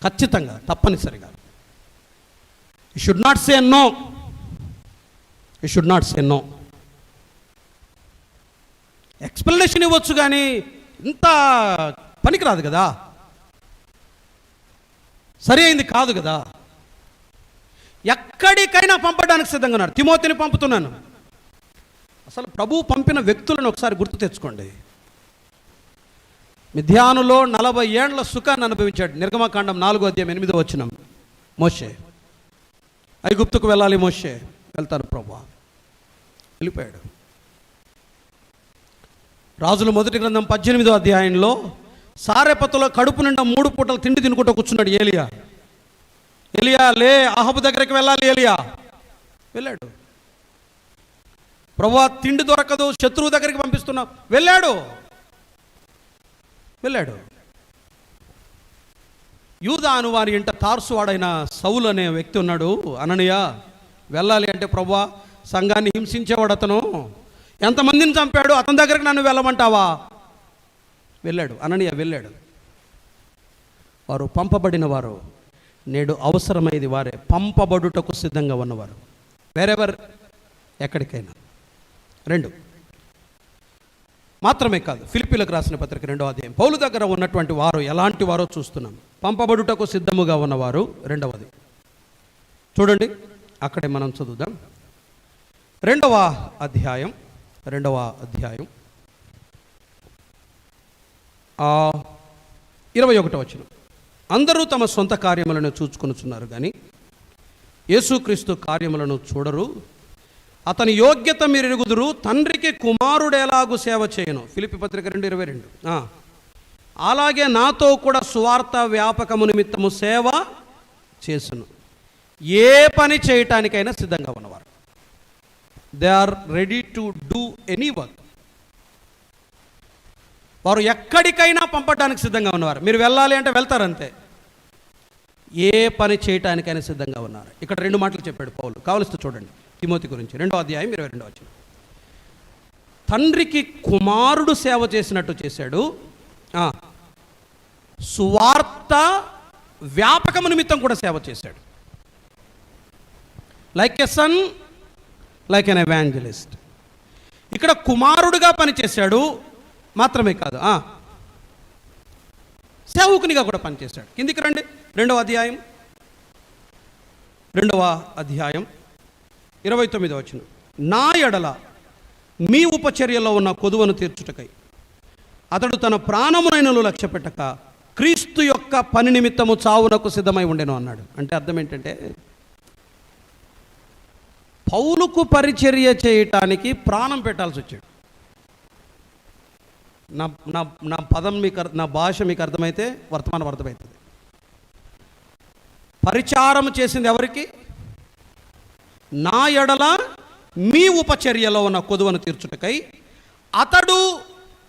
ఖచ్చితంగా, తప్పనిసరిగా. You should not say no, you should not say no. Explanation ఇవ్వచ్చు కానీ ఇంత పనికిరాదు కదా, సరి అయింది కాదు కదా. ఎక్కడికైనా పంపడానికి సిద్ధంగా ఉన్నారు. తిమోతిని పంపుతున్నాను. అసలు ప్రభువు పంపిన వ్యక్తులను ఒకసారి గుర్తు తెచ్చుకోండి. మిద్యానులో 40 ఏండ్ల సుఖాన్ని అనుభవించాడు. నిర్గమకాండం 4:8 మోషే. ఐగుప్తుకు వెళ్ళాలి మోషే, వెళ్తాను ప్రభువా, వెళ్ళిపోయాడు. రాజుల మొదటి గ్రంథం 18వ అధ్యాయంలో సారెపతులో కడుపు నిండా 3 పూటలు తిండి తినుకుంటూ కూర్చున్నాడు ఏలియా. ఏలియా లే, అహబు దగ్గరికి వెళ్ళాలి. ఏలియా వెళ్ళాడు. ప్రభువా తిండి దొరకదు, శత్రువు దగ్గరికి పంపిస్తున్నావు, వెళ్ళాడు. యూదా అను వారి ఇంట తార్సువాడైన సౌలు అనే వ్యక్తి ఉన్నాడు. అననీయ వెళ్ళాలి అంటే, ప్రభువా సంఘాన్ని హింసించేవాడు అతను, ఎంతమందిని చంపాడు, అతని దగ్గరికి నన్ను వెళ్ళమంటావా? వెళ్ళాడు. అననీయ వెళ్ళాడు. వారు పంపబడిన వారు, నేడు అవసరమైంది వారే, పంపబడుటకు సిద్ధంగా ఉన్నవారు. వేరెవర్, ఎక్కడికైనా. 2 మాత్రమే కాదు, ఫిలిప్పీలకు రాసిన పత్రిక 2వ అధ్యాయం, పౌలు దగ్గర ఉన్నటువంటి వారు ఎలాంటి వారో చూస్తున్నాం. పంపబడుటకు సిద్ధముగా ఉన్నవారు 2వది చూడండి, అక్కడే మనం చదువుదాం. 2వ అధ్యాయం 21 అందరూ తమ సొంత కార్యములను చూచుకొనుచున్నారు కానీ యేసుక్రీస్తు కార్యములను చూడరు. అతని యోగ్యత మీరు ఎరుగుదురు, తండ్రికి కుమారుడు ఎలాగూ సేవ చేయను. ఫిలిప్పీ పత్రిక 2:22 అలాగే నాతో కూడా సువార్త వ్యాపకము నిమిత్తము సేవ చేసును. ఏ పని చేయటానికైనా సిద్ధంగా ఉన్నవారు. They are ready to do any work. వారు ఎక్కడికైనా పంపడానికి సిద్ధంగా ఉన్నవారు. మీరు వెళ్ళాలి అంటే వెళ్తారంతే. ఏ పని చేయటానికైనా సిద్ధంగా ఉన్నారు. ఇక్కడ 2 మాటలు చెప్పాడు పౌలు, కావలిస్తే చూడండి. తిమోతి గురించి 2వ అధ్యాయం 22 తండ్రికి కుమారుడు సేవ చేసినట్టు చేశాడు. సువార్త వ్యాపకము నిమిత్తం కూడా సేవ చేశాడు. Like a son, like an evangelist. ఇక్కడ కుమారుడుగా పనిచేశాడు మాత్రమే కాదు, సేవకునిగా కూడా పనిచేశాడు. కిందికి రండి. 2వ అధ్యాయం 29 నా ఎడల మీ ఉపచర్యలో ఉన్న కొదువను తీర్చుటకై అతడు తన ప్రాణమునైనను లక్ష్య పెట్టక క్రీస్తు యొక్క పని నిమిత్తము చావునకు సిద్ధమై ఉండెను అన్నాడు. అంటే అర్థం ఏంటంటే, పౌలుకు పరిచర్య చేయటానికి ప్రాణం పెట్టాల్సి వచ్చాడు. నా పదం మీకు, నా భాష మీకు అర్థమైతే వర్తమానం అర్థమవుతుంది. పరిచారం చేసింది ఎవరికి? నా ఎడల మీ ఉపచర్యలో ఉన్న కొదువను తీర్చుటకై అతడు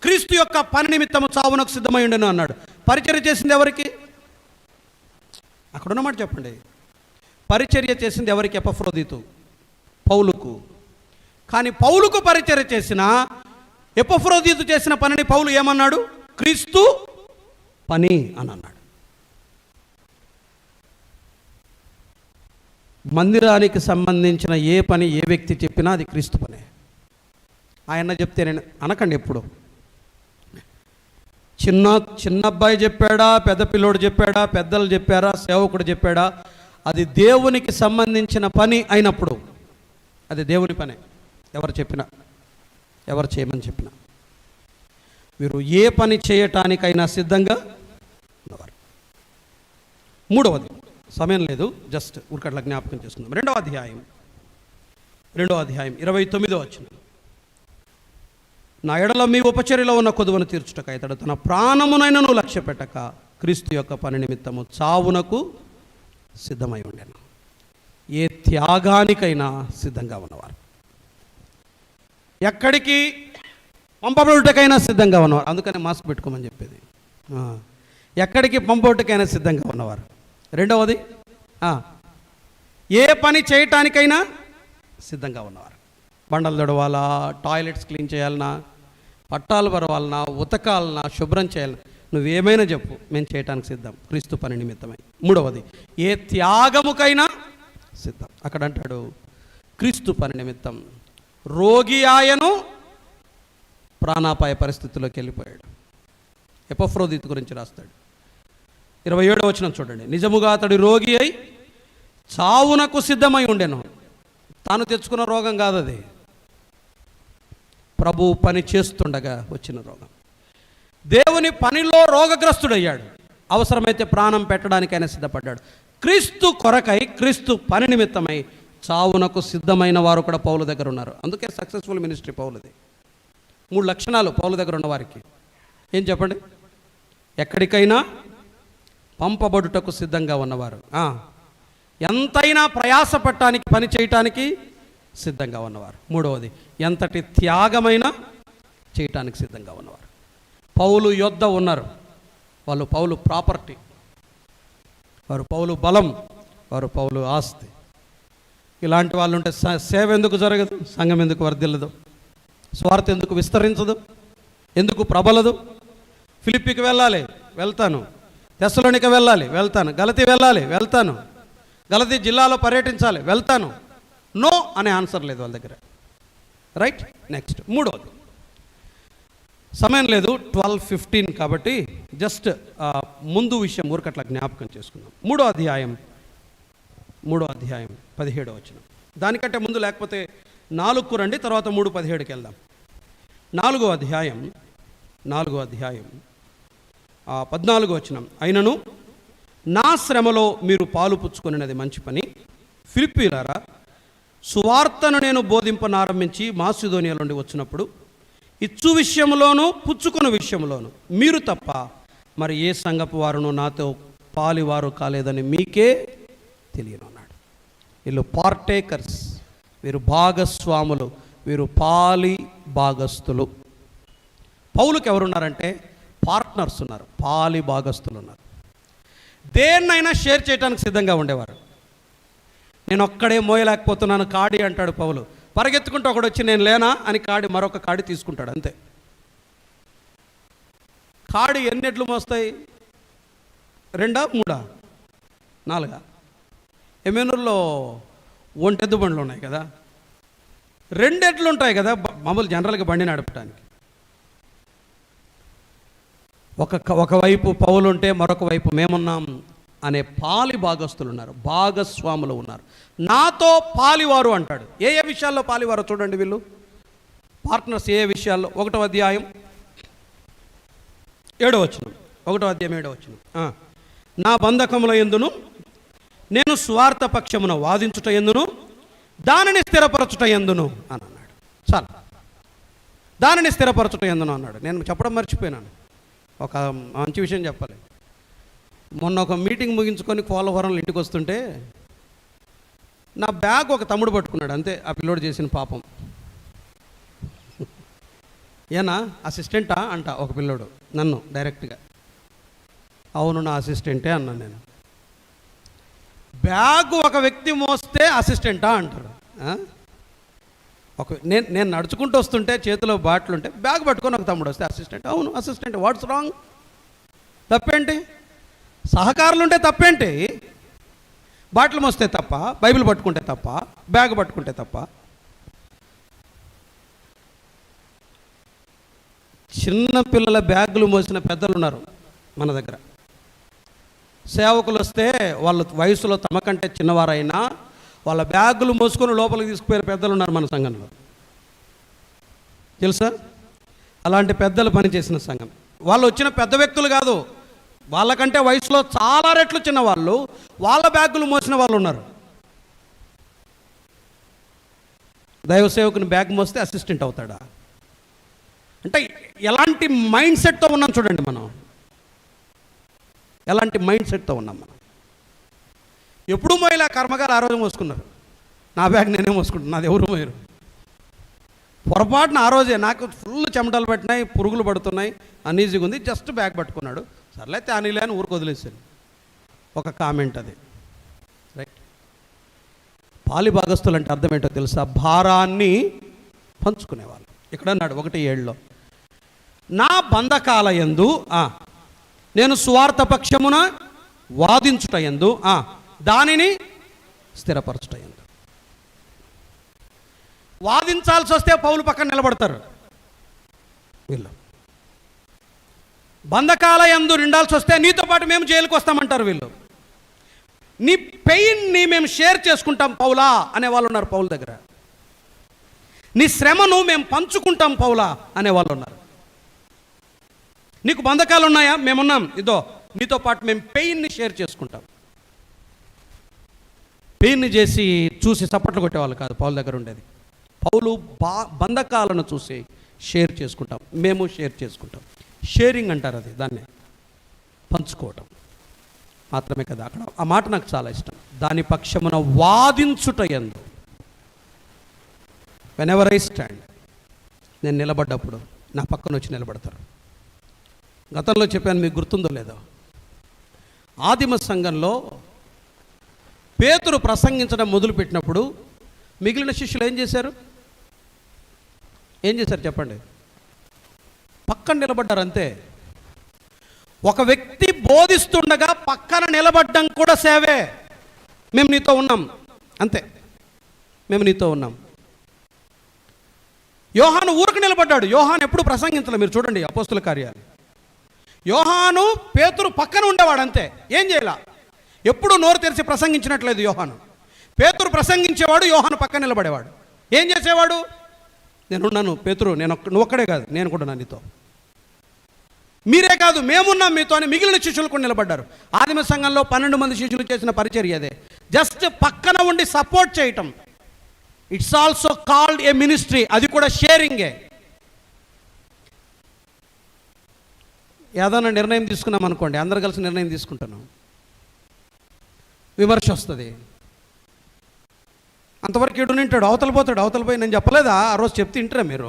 క్రీస్తు యొక్క పని నిమిత్తము చావునకు సిద్ధమై ఉండెను అన్నాడు. పరిచర్య చేసింది ఎవరికి? అక్కడ ఉన్నమాట చెప్పండి. పరిచర్య చేసింది ఎవరికి? ఎపఫ్రోదితు, పౌలుకు. కానీ పౌలుకు పరిచర్య చేసిన ఎపఫ్రోదితు చేసిన పనిని పౌలు ఏమన్నాడు? క్రీస్తు పని అని అన్నాడు. మందిరానికి సంబంధించిన ఏ పని ఏ వ్యక్తి చెప్పినా అది క్రీస్తు పనే. ఆయన చెప్తే నేను అనకండి. ఎప్పుడు చిన్న అబ్బాయి చెప్పాడా, పెద్ద పిల్లోడు చెప్పాడా, పెద్దలు చెప్పారా, సేవకుడు చెప్పాడా, అది దేవునికి సంబంధించిన పని అయినప్పుడు అది దేవుని పనే. ఎవరు చెప్పినా, ఎవరు చేయమని చెప్పినా. వీరు ఏ పని చేయటానికైనా సిద్ధంగా ఉన్నవారు. మూడవది, సమయం లేదు, జస్ట్ ఊరికట్లా జ్ఞాపకం చేసుకుందాం. రెండో అధ్యాయం 29వ వచనం. నా ఎడల మీ ఉపచర్యలో ఉన్న కొదువను తీర్చుటక ఇతడు తన ప్రాణమునైనను లక్ష్య పెట్టక క్రీస్తు యొక్క పని నిమిత్తము చావునకు సిద్ధమై ఉండెను. ఏ త్యాగానికైనా సిద్ధంగా ఉన్నవారు, ఎక్కడికి పంపబడుటకైనా సిద్ధంగా ఉన్నవారు. అందుకని మాస్క్ పెట్టుకోమని చెప్పేది. ఎక్కడికి పంపబడుటకైనా సిద్ధంగా ఉన్నవారు. రెండవది, ఏ పని చేయటానికైనా సిద్ధంగా ఉన్నవారు. బండలు దొడవాలా, టాయిలెట్స్ క్లీన్ చేయాలన్నా, పట్టాలు పరవాలన్నా, ఉతకాలన్నా, శుభ్రం చేయాలన్నా, నువ్వేమైనా చెప్పు, మేము చేయటానికి సిద్ధం క్రీస్తు పని నిమిత్తమై. మూడవది, ఏ త్యాగముకైనా సిద్ధం. అక్కడ అంటాడు క్రీస్తు పని నిమిత్తం రోగి ఆయను ప్రాణాపాయ పరిస్థితుల్లోకి వెళ్ళిపోయాడు. ఎపఫ్రోదితు గురించి రాస్తాడు. 27వ వచనం చూడండి. నిజముగా అతడు రోగి అయి చావునకు సిద్ధమై ఉండెను. తాను తెచ్చుకున్న రోగం కాదు అది, ప్రభు పని చేస్తుండగా వచ్చిన రోగం. దేవుని పనిలో రోగగ్రస్తుడయ్యాడు. అవసరమైతే ప్రాణం పెట్టడానికైనా సిద్ధపడ్డాడు. క్రీస్తు కొరకై, క్రీస్తు పని నిమిత్తమై చావునకు సిద్ధమైన వారు కూడా పౌలు దగ్గర ఉన్నారు. అందుకే సక్సెస్ఫుల్ మినిస్ట్రీ పౌలుది. 3 లక్షణాలు పౌలు దగ్గర ఉన్న వారికి. ఏం చెప్పండి? ఎక్కడికైనా పంపబడుటకు సిద్ధంగా ఉన్నవారు, ఎంతైనా ప్రయాసపడటానికి, పని చేయటానికి సిద్ధంగా ఉన్నవారు. మూడవది, ఎంతటి త్యాగమైనా చేయటానికి సిద్ధంగా ఉన్నవారు. పౌలు యొద్ద ఉన్నారు. వాళ్ళు పౌలు ప్రాపర్టీ, వారు పౌలు బలం, వారు పౌలు ఆస్తి. ఇలాంటి వాళ్ళు ఉంటే సేవ ఎందుకు జరగదు? సంఘం ఎందుకు వర్ధిల్లదు? స్వార్థ ఎందుకు విస్తరించదు? ఎందుకు ప్రబలదు? ఫిలిప్పీకి వెళ్ళాలి, వెళ్తాను. తెస్సలోనిక వెళ్ళాలి, వెళ్తాను. గలతీ వెళ్ళాలి, వెళ్తాను. గలతీ జిల్లాలో పర్యటించాలి, వెళ్తాను. నో అనే ఆన్సర్ లేదు వాళ్ళ దగ్గర. రైట్. నెక్స్ట్, మూడవది, సమయం లేదు, 12:15 కాబట్టి జస్ట్ ముందు విషయం ఊరికట్లా జ్ఞాపకం చేసుకుందాం. 3వ అధ్యాయం 17వ వచనం. దానికంటే ముందు లేకపోతే 4కు రండి, తర్వాత 3:17కి వెళ్దాం. 4వ అధ్యాయం 14వ వచనం. అయినను నా శ్రమలో మీరు పాలు పుచ్చుకొనినది మంచి పని. ఫిలిప్పీయులారా, సువార్తను నేను బోధింపనారంభించి మాసిదోనియా నుండి వచ్చినప్పుడు ఇచ్చు విషయంలోనూ పుచ్చుకున్న విషయంలోనూ మీరు తప్ప మరి ఏ సంఘపు వారును నాతో పాలివారు కాలేదని మీకే తెలియనున్నాడు. వీళ్ళు పార్టేకర్స్, వీరు భాగస్వాములు, వీరు పాలి భాగస్తులు. పౌలుకి ఎవరున్నారంటే పార్ట్నర్స్ ఉన్నారు, పాలి భాగస్తులు ఉన్నారు. దేన్నైనా షేర్ చేయడానికి సిద్ధంగా ఉండేవారు. నేను ఒక్కడే మోయలేకపోతున్నాను కాడి అంటాడు పౌలు. పరిగెత్తుకుంటూ ఒకడు వచ్చి నేను లేనా అని మరొక కాడి తీసుకుంటాడు, అంతే. కాడి ఎన్నెట్లు మోస్తాయి? 2, 3, 4? ఎమ్మెనూరులో ఒంటెద్దు బండ్లు ఉన్నాయి కదా, 2 ఎడ్లు ఉంటాయి కదా మామూలు జనరల్గా బండి నడపడానికి. ఒకవైపు పౌలు ఉంటే మరొక వైపు మేమున్నాం అనే పాలి భాగస్తులు ఉన్నారు, భాగస్వాములు ఉన్నారు. నాతో పాలివారు అంటాడు. ఏ విషయాల్లో పాలివారు చూడండి. వీళ్ళు పార్ట్నర్స్ ఏ విషయాల్లో? 1వ అధ్యాయం 7వ వచనం. 1వ అధ్యాయం 7వ వచనం. నా బంధకముల యందును నేను స్వార్థ పక్షమున వాదించుట యందును దానిని స్థిరపరచుట యందును అని అన్నాడు. చాలు, దానిని స్థిరపరచుట యందును అన్నాడు. నేను చెప్పడం మర్చిపోయినాను, ఒక మంచి విషయం చెప్పాలి. మొన్న ఒక మీటింగ్ ముగించుకొని కోలవరంలో ఇంటికి వస్తుంటే నా బ్యాగ్ ఒక తమ్ముడు పట్టుకున్నాడు, అంతే. ఆ పిల్లోడు చేసిన పాపం. ఏనా అసిస్టెంటా అంట ఒక పిల్లోడు నన్ను డైరెక్ట్గా. అవును, నా అసిస్టెంటే అన్నాను నేను. బ్యాగ్ ఒక వ్యక్తి మోస్తే అసిస్టెంటా అంటాడు. నేను నడుచుకుంటూ వస్తుంటే చేతిలో బాటిల్ ఉంటే బ్యాగ్ పట్టుకొని ఒక తమ్ముడు వస్తే అసిస్టెంట్. అవును, అసిస్టెంట్. What's wrong? తప్పేంటి? సహకారులు ఉంటే తప్పేంటి? బాటిల్ మోస్తే తప్ప, బైబిల్ పట్టుకుంటే తప్ప, బ్యాగ్ పట్టుకుంటే తప్ప? చిన్న పిల్లల బ్యాగులు మోసిన పెద్దలు ఉన్నారు మన దగ్గర. సేవకులు వస్తే వాళ్ళ వయసులో తమకంటే చిన్నవారైనా వాళ్ళ బ్యాగులు మోసుకొని లోపలికి తీసుకుపోయిన పెద్దలు ఉన్నారు మన సంఘంలో, తెలుసా? అలాంటి పెద్దలు పనిచేసిన సంఘం. వాళ్ళు వచ్చిన పెద్ద వ్యక్తులు కాదు, వాళ్ళకంటే వయసులో చాలా రెట్లు చిన్న వాళ్ళు, వాళ్ళ బ్యాగులు మోసిన వాళ్ళు ఉన్నారు. దైవ సేవకుని బ్యాగ్ మోస్తే అసిస్టెంట్ అవుతాడా? అంటే ఎలాంటి మైండ్ సెట్తో ఉన్నాం చూడండి మనం, ఎలాంటి మైండ్ సెట్తో ఉన్నాం మనం. ఎప్పుడు మోయలే కర్మగారు ఆ రోజు మోసుకున్నారు, నా బ్యాగ్ నేనే మోసుకుంటున్నాను, నాది ఎవరు మోయరు. పొరపాటున ఆ రోజే నాకు ఫుల్ చెమటలు పెట్టినాయి, పురుగులు పడుతున్నాయి, అనీజీగా ఉంది, జస్ట్ బ్యాగ్ పట్టుకున్నాడు, సర్లే తానీలే అని ఊరికి వదిలేసాను. ఒక కామెంట్ అది, రైట్. పాలి భాగస్తులు అంటే అర్థం ఏంటో తెలుసా? భారాన్ని పంచుకునేవాళ్ళు. ఇక్కడ అన్నాడు 1:7, నా బంధకాల యందు నేను స్వార్థ పక్షమున వాదించుట యందు దానిని స్థిరపరచుట యందు. వాదించాల్సి వస్తే పౌలు పక్కన నిలబడతారు వీళ్ళు. బంధకాల యందు నిండాల్సి వస్తే నీతో పాటు మేము జైలుకి వస్తామంటారు వీళ్ళు. నీ పెయిన్ని మేము షేర్ చేసుకుంటాం పౌలా అనే వాళ్ళు ఉన్నారు పౌలు దగ్గర. నీ శ్రమను మేము పంచుకుంటాం పౌలా అనే వాళ్ళు ఉన్నారు. నీకు బంధకాలు ఉన్నాయా? మేమున్నాం, ఇదో నీతో పాటు మేము పెయిన్ని షేర్ చేసుకుంటాం. పెయిన్ని చేసి చూసి చప్పట్లు కొట్టేవాళ్ళు కాదు పౌలు దగ్గర ఉండేది. పౌలు బంధకాలను చూసి షేర్ చేసుకుంటాం, మేము షేర్ చేసుకుంటాం. షేరింగ్ అంటారు అది, దాన్ని పంచుకోవటం మాత్రమే కదా. అక్కడ ఆ మాట నాకు చాలా ఇష్టం. దాని పక్షమున వాదించుట యందు, వెన్ ఎవర్ ఐ స్టాండ్, నేను నిలబడ్డప్పుడు నా పక్కన వచ్చి నిలబడతారు. గతంలో చెప్పాను, మీకు గుర్తుందో లేదో, ఆదిమ సంఘంలో పేతురు ప్రసంగించడం మొదలుపెట్టినప్పుడు మిగిలిన శిష్యులు ఏం చేశారు చెప్పండి? పక్కన నిలబడ్డారు అంతే. ఒక వ్యక్తి బోధిస్తుండగా పక్కన నిలబడ్డం కూడా సేవే. మేము నీతో ఉన్నాం అంతే, మేము నీతో ఉన్నాం. యోహాను ఊరికి నిలబడ్డాడు. యోహాను ఎప్పుడు ప్రసంగించలేదు, మీరు చూడండి అపోస్తుల కార్యాలు. యోహాను పేతురు పక్కన ఉండేవాడు అంతే, ఏం చేయాల, ఎప్పుడు నోరు తెరిచి ప్రసంగించినట్లేదు యోహాను. పేతురు ప్రసంగించేవాడు, యోహాను పక్కన నిలబడేవాడు. ఏం చేసేవాడు? నేనున్నాను పేతురు, నువ్వు ఒక్కడే కాదు, నేను కూడా నీతో, మీరే కాదు మేమున్నాం మీతో అని మిగిలిన శిష్యులు కూడా నిలబడ్డారు. ఆదిమ సంఘంలో 12 మంది శిష్యులు చేసిన పరిచర్య అదే, జస్ట్ పక్కన ఉండి సపోర్ట్ చేయటం. It's also called a ministry, అది కూడా షేరింగే. ఏదైనా నిర్ణయం తీసుకున్నాం అనుకోండి, అందరు కలిసి నిర్ణయం తీసుకుంటున్నాం, విమర్శ వస్తుంది. అంతవరకు ఇడు నింటాడు, అవతల పోతాడు, అవతల పోయి నేను చెప్పలేదా ఆ రోజు చెప్తే వింటారా మీరు?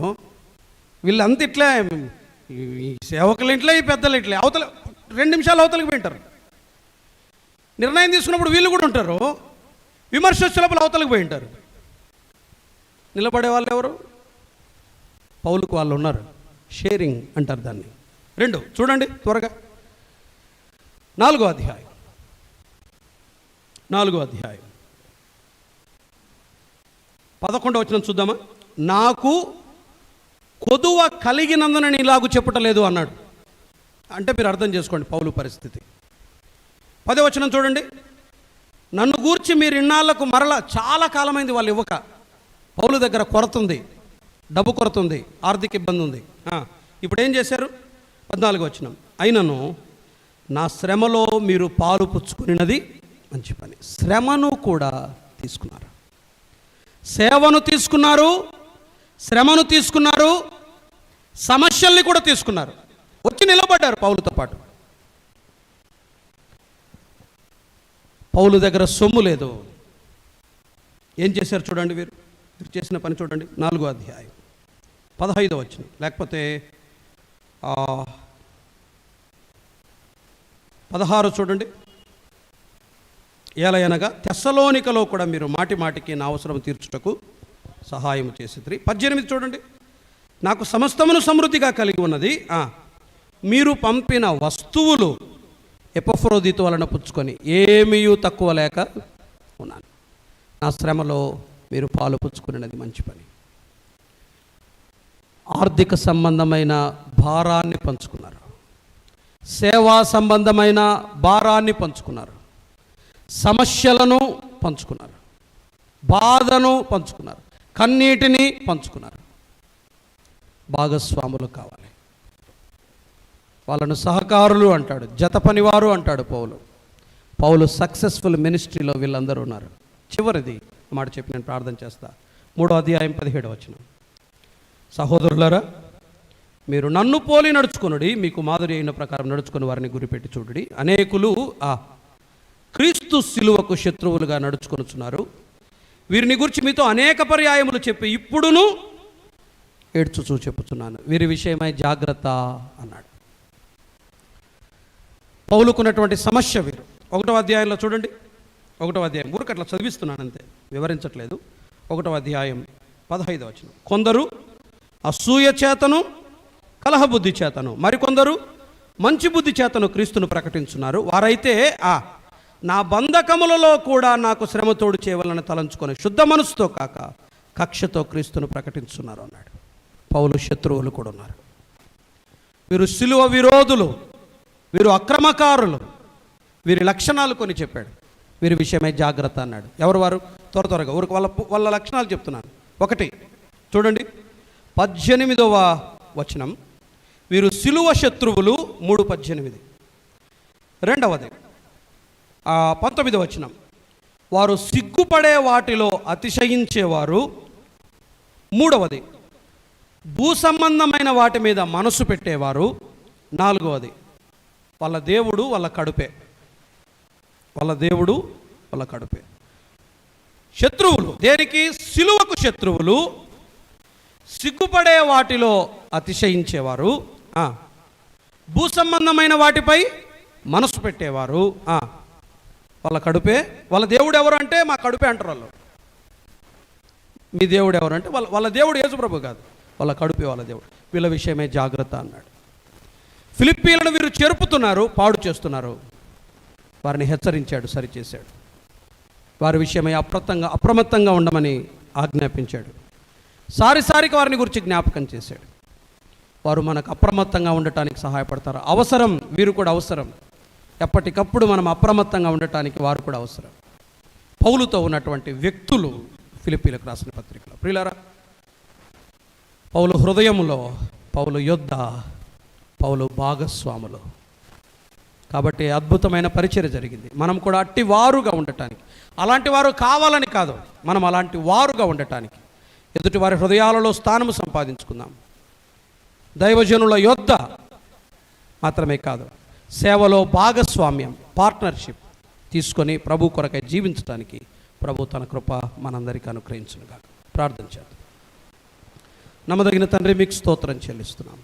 వీళ్ళంతా ఇట్లే, ఈ సేవకులు ఇంట్లో, ఈ పెద్దలు ఇట్లే, అవతల 2 నిమిషాలు అవతలకి పోయింటారు. నిర్ణయం తీసుకున్నప్పుడు వీళ్ళు కూడా ఉంటారు, విమర్శ వచ్చే లోపల అవతలకి పోయి ఉంటారు. నిలబడే వాళ్ళు ఎవరు? పౌలుకు వాళ్ళు ఉన్నారు. షేరింగ్ అంటారు దాన్ని. 2 చూడండి త్వరగా, 4వ అధ్యాయం 11వ వచనం చూద్దామా? నాకు కొదువ కలిగినందున నేను ఇలాగూ చెప్పుటలేదు అన్నాడు. అంటే మీరు అర్థం చేసుకోండి పౌలు పరిస్థితి. 10వ వచనం చూడండి, నన్ను గూర్చి మీరు ఇన్నాళ్లకు మరలా, చాలా కాలమైంది వాళ్ళు ఇవ్వక, పౌలు దగ్గర కొరత ఉంది, డబ్బు కొరత ఉంది, ఆర్థిక ఇబ్బంది ఉంది. ఇప్పుడు ఏం చేశారు? 14వ వచనం, అయినను నా శ్రమలో మీరు పాలు పుచ్చుకున్నది మంచి పని. శ్రమను కూడా తీసుకున్నారు, సేవను తీసుకున్నారు, శ్రమను తీసుకున్నారు, సమస్యల్ని కూడా తీసుకున్నారు. వచ్చి నిలబడ్డారు పౌలుతో పాటు. పౌలు దగ్గర సొమ్ము లేదు. ఏం చేశారు చూడండి, వీరు చేసిన పని చూడండి. 4వ అధ్యాయం 15వ వచనం, లేకపోతే 16 చూడండి. ఏలయనగా తెస్సలోనికలో కూడా మీరు మాటి మాటికి నా అవసరం తీర్చుటకు సహాయం చేసిరి. 18 చూడండి, నాకు సమస్తమును సమృద్ధిగా కలిగి ఉన్నది, మీరు పంపిన వస్తువులు ఎపఫ్రోదితు వలన పుచ్చుకొని ఏమీ తక్కువ లేక ఉన్నాను. నా శ్రమలో మీరు పాలు పుచ్చుకునేది మంచి పని. ఆర్థిక సంబంధమైన భారాన్ని పంచుకున్నారు, సేవా సంబంధమైన భారాన్ని పంచుకున్నారు, సమస్యలను పంచుకున్నారు, బాధను పంచుకున్నారు, కన్నీటిని పంచుకున్నారు. భాగస్వాములు కావాలి. వాళ్ళను సహకారులు అంటాడు, జత పనివారు అంటాడు పౌలు సక్సెస్ఫుల్ మినిస్ట్రీలో వీళ్ళందరూ ఉన్నారు. చివరిది మాట చెప్పి నేను ప్రార్థన చేస్తా. 3వ అధ్యాయం 17వ వచనం. సహోదరులారా, మీరు నన్ను పోలి నడుచుకొనుడి, మీకు మాదిరి అయిన ప్రకారం నడుచుకుని వారిని గురిపెట్టి చూడుడి. అనేకులు క్రీస్తు శిలువకు శత్రువులుగా నడుచుకొనుచున్నారు. వీరిని గురించి మీతో అనేక పర్యాయములు చెప్పి ఇప్పుడును ఏడ్చుచూ చెప్పుచున్నాను. వీరి విషయమై జాగ్రత్త అన్నాడు. పౌలుకున్నటువంటి సమస్య వీరు. 1వ అధ్యాయంలో చూడండి, 1వ అధ్యాయం ఊరికి అట్లా చదివిస్తున్నాను అంతే, వివరించట్లేదు. 1వ అధ్యాయం 15వ వచనం. కొందరు అసూయ చేతను కలహబుద్ధి చేతను, మరికొందరు మంచి బుద్ధి చేతను క్రీస్తును ప్రకటించున్నారు. వారైతే నా బంధకములలో కూడా నాకు శ్రమతోడు చేయవలన తలంచుకొని శుద్ధ మనసుతో కాక కక్షతో క్రీస్తును ప్రకటించున్నారు అన్నాడు. పౌలు శత్రువులు కూడా ఉన్నారు. వీరు శిలువ విరోధులు, వీరు అక్రమకారులు, వీరి లక్షణాలు కొన్ని చెప్పాడు. వీరి విషయమై జాగ్రత్త అన్నాడు. ఎవరు వారు? త్వరగా ఊరికి వాళ్ళ లక్షణాలు చెప్తున్నాను. 1 చూడండి, 18వ వచనం. వీరు శిలువ శత్రువులు, 3:18. 2వది 19వ వచనం. వారు సిగ్గుపడే వాటిలో అతిశయించేవారు. 3వది భూ సంబంధమైన వాటి మీద మనసు పెట్టేవారు. 4వది వాళ్ళ దేవుడు వాళ్ళ కడుపే. వాళ్ళ దేవుడు వాళ్ళ కడుపే. శత్రువులు దేనికి? సిలువకు శత్రువులు. సిగ్గుపడే వాటిలో అతిశయించేవారు. భూ సంబంధమైన వాటిపై మనసు పెట్టేవారు. వాళ్ళ కడుపే. వాళ్ళ దేవుడు ఎవరు అంటే మా కడుపే అంటారు వాళ్ళు. మీ దేవుడు ఎవరు అంటే వాళ్ళ దేవుడు యేసుప్రభు కాదు, వాళ్ళ కడుపే వాళ్ళ దేవుడు. వీళ్ళ విషయమే జాగ్రత్త అన్నాడు. ఫిలిప్పీలను వీరు చెరుపుతున్నారు, పాడు చేస్తున్నారు. వారిని హెచ్చరించాడు, సరిచేశాడు. వారి విషయమై అప్రమత్తంగా ఉండమని ఆజ్ఞాపించాడు. సారిసారికి వారిని గురించి జ్ఞాపకం చేశాడు. వారు మనకు అప్రమత్తంగా ఉండటానికి సహాయపడతారు. అవసరం, వీరు కూడా అవసరం. ఎప్పటికప్పుడు మనం అప్రమత్తంగా ఉండటానికి వారు కూడా అవసరం. పౌలుతో ఉన్నటువంటి వ్యక్తులు ఫిలిప్పీలకు రాసిన పత్రికలో. ప్రియులారా, పౌలు హృదయములో, పౌలు యొద్ద, పౌలు భాగస్వాములు. కాబట్టి అద్భుతమైన పరిచర్య జరిగింది. మనం కూడా అట్టి వారుగా ఉండటానికి, అలాంటి వారు కావాలని కాదు, మనం అలాంటి వారుగా ఉండటానికి ఎదుటి వారి హృదయాలలో స్థానము సంపాదించుకుందాం. దైవజనుల యొద్ద మాత్రమే కాదు, సేవలో భాగస్వామ్యం, పార్ట్నర్షిప్ తీసుకొని ప్రభు కొరకై జీవించడానికి ప్రభు తన కృప మనందరికీ అనుగ్రహించునుగా. ప్రార్థన చేద్దాం. నమ్మదగిన తండ్రి, మీకు స్తోత్రం చెల్లిస్తున్నాం.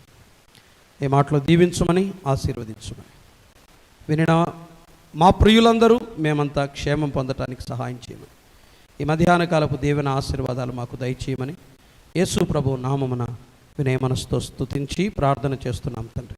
ఈ మాటలో దీవించమని, ఆశీర్వదించమని, వినిన మా ప్రియులందరూ మేమంతా క్షేమం పొందటానికి సహాయం చేయమని, ఈ మధ్యాహ్న కాలపు దీవెన ఆశీర్వాదాలు మాకు దయచేయమని యేసు ప్రభు నామమున వినయ మనసుతో స్తుతించి ప్రార్థన చేస్తున్నాం తండ్రి.